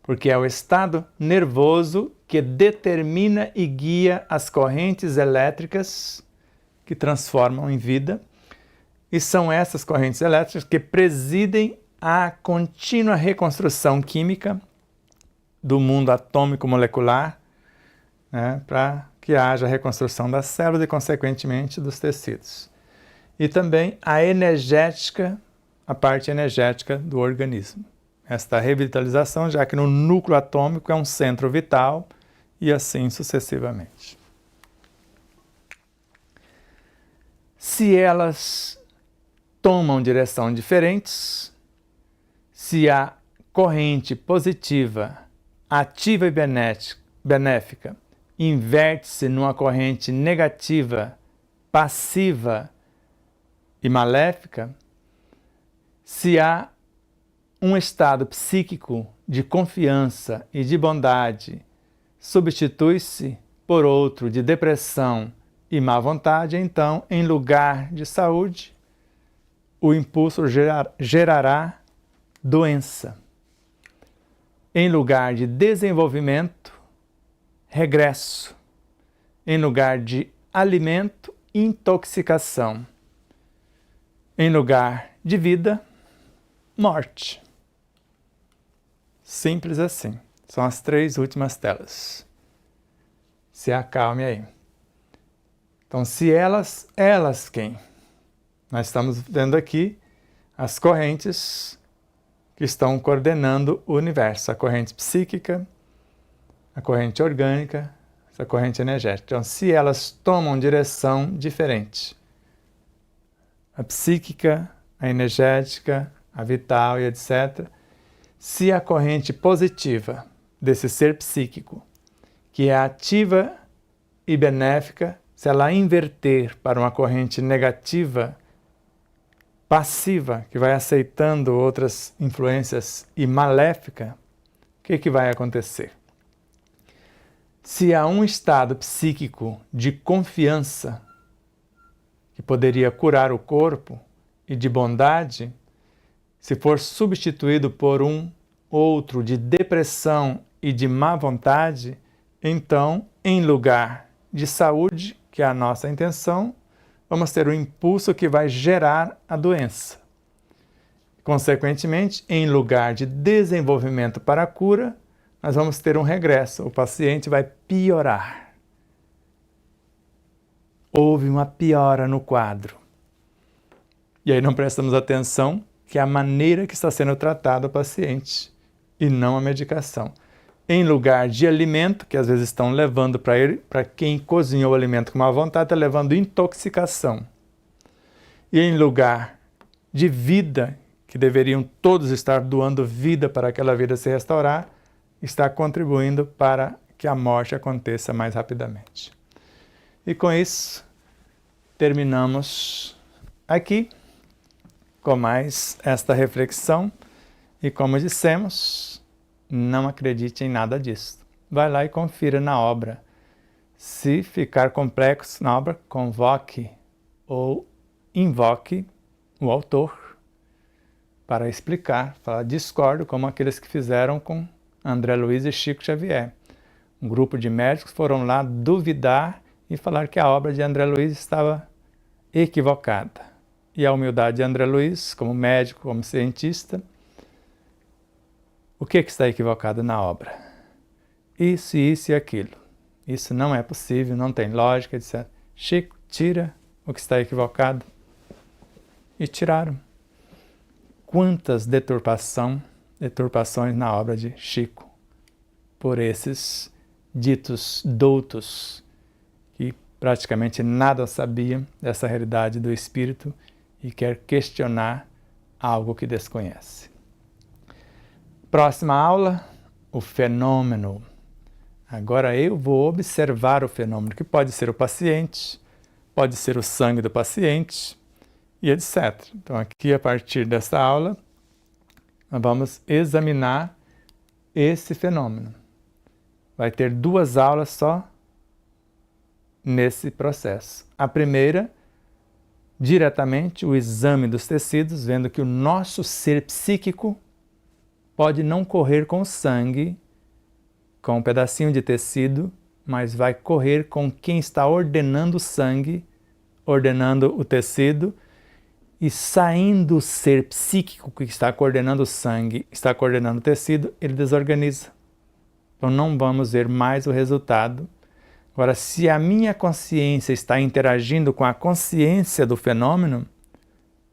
porque é o estado nervoso que determina e guia as correntes elétricas que transformam em vida, e são essas correntes elétricas que presidem à contínua reconstrução química do mundo atômico molecular, para que haja a reconstrução das células e, consequentemente, dos tecidos. E também a energética, a parte energética do organismo. Esta revitalização, já que no núcleo atômico é um centro vital e assim sucessivamente. Se elas tomam direção diferentes, se a corrente positiva, ativa e benéfica inverte-se numa corrente negativa, passiva e maléfica, se há um estado psíquico de confiança e de bondade, substitui-se por outro de depressão e má vontade, então, em lugar de saúde, o impulso gerará doença. Em lugar de desenvolvimento, regresso. Em lugar de alimento, intoxicação. Em lugar de vida, morte. Simples assim. São as 3 últimas telas. Se acalme aí. Então, se elas quem? Nós estamos vendo aqui as correntes que estão coordenando o universo. A corrente psíquica, a corrente orgânica, essa corrente energética. Então, se elas tomam direção diferente, a psíquica, a energética, a vital e etc. Se a corrente positiva desse ser psíquico, que é ativa e benéfica, se ela inverter para uma corrente negativa, passiva, que vai aceitando outras influências, e maléfica, o que vai acontecer? Se há um estado psíquico de confiança, que poderia curar o corpo, e de bondade, se for substituído por um outro de depressão e de má vontade, então, em lugar de saúde, que é a nossa intenção, vamos ter um impulso que vai gerar a doença. Consequentemente, em lugar de desenvolvimento para a cura, nós vamos ter um regresso. O paciente vai piorar. Houve uma piora no quadro. E aí não prestamos atenção que é a maneira que está sendo tratado o paciente e não a medicação. Em lugar de alimento, que às vezes estão levando para quem cozinhou o alimento com má vontade, está levando intoxicação. E em lugar de vida, que deveriam todos estar doando vida para aquela vida se restaurar, está contribuindo para que a morte aconteça mais rapidamente. E com isso, terminamos aqui com mais esta reflexão. E como dissemos, não acredite em nada disso. Vai lá e confira na obra. Se ficar complexo na obra, convoque ou invoque o autor para explicar, falar discordo, como aqueles que fizeram com André Luiz e Chico Xavier. Um grupo de médicos foram lá duvidar e falar que a obra de André Luiz estava equivocada. E a humildade de André Luiz, como médico, como cientista, o que está equivocado na obra? Isso e aquilo. Isso não é possível, não tem lógica, etc. Chico, tira o que está equivocado. E tiraram. Quantas deturpações na obra de Chico por esses ditos doutos que praticamente nada sabiam dessa realidade do espírito e quer questionar algo que desconhece. Próxima aula, o fenômeno. Agora eu vou observar o fenômeno, que pode ser o paciente, pode ser o sangue do paciente e etc. Então aqui, a partir dessa aula, nós vamos examinar esse fenômeno. Vai ter 2 aulas só nesse processo. A primeira, diretamente, o exame dos tecidos, vendo que o nosso ser psíquico pode não correr com sangue, com um pedacinho de tecido, mas vai correr com quem está ordenando o sangue, ordenando o tecido, e saindo o ser psíquico que está coordenando o sangue, está coordenando o tecido, ele desorganiza. Então não vamos ver mais o resultado. Agora, se a minha consciência está interagindo com a consciência do fenômeno,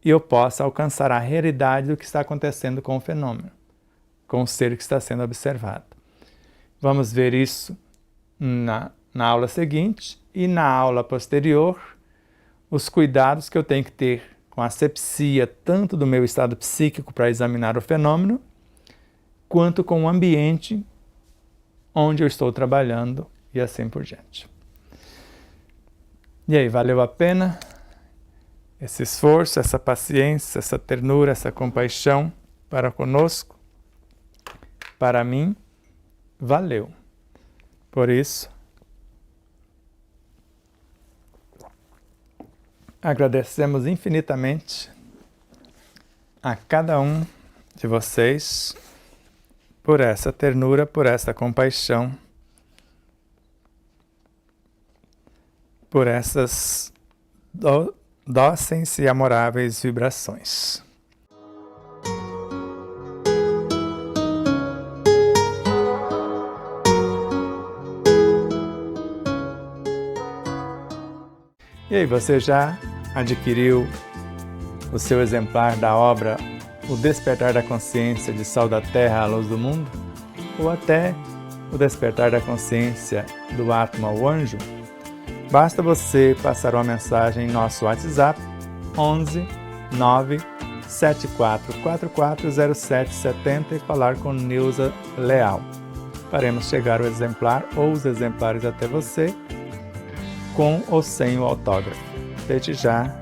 eu posso alcançar a realidade do que está acontecendo com o fenômeno, com o ser que está sendo observado. Vamos ver isso na aula seguinte e na aula posterior, os cuidados que eu tenho que ter com a asepsia tanto do meu estado psíquico para examinar o fenômeno, quanto com o ambiente onde eu estou trabalhando e assim por diante. E aí, valeu a pena esse esforço, essa paciência, essa ternura, essa compaixão para conosco? Para mim, valeu. Por isso, agradecemos infinitamente a cada um de vocês por essa ternura, por essa compaixão, por essas dóceis e amoráveis vibrações. E aí, você já adquiriu o seu exemplar da obra O Despertar da Consciência de Sol da Terra à Luz do Mundo? Ou até O Despertar da Consciência do Atma ao Anjo? Basta você passar uma mensagem em nosso WhatsApp 11 9 74440770 e falar com Neuza Leal. Faremos chegar o exemplar ou os exemplares até você, com ou sem o autógrafo. Desde já,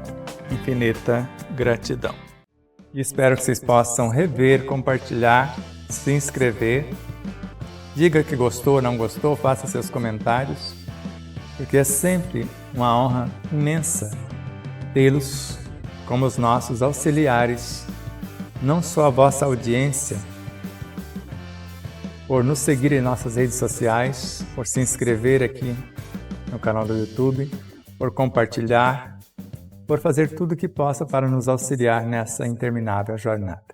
infinita gratidão. E espero que vocês possam rever, compartilhar, se inscrever. Diga que gostou ou não gostou, faça seus comentários, porque é sempre uma honra imensa tê-los como os nossos auxiliares, não só a vossa audiência, por nos seguir em nossas redes sociais, por se inscrever aqui no canal do YouTube, por compartilhar, por fazer tudo o que possa para nos auxiliar nessa interminável jornada.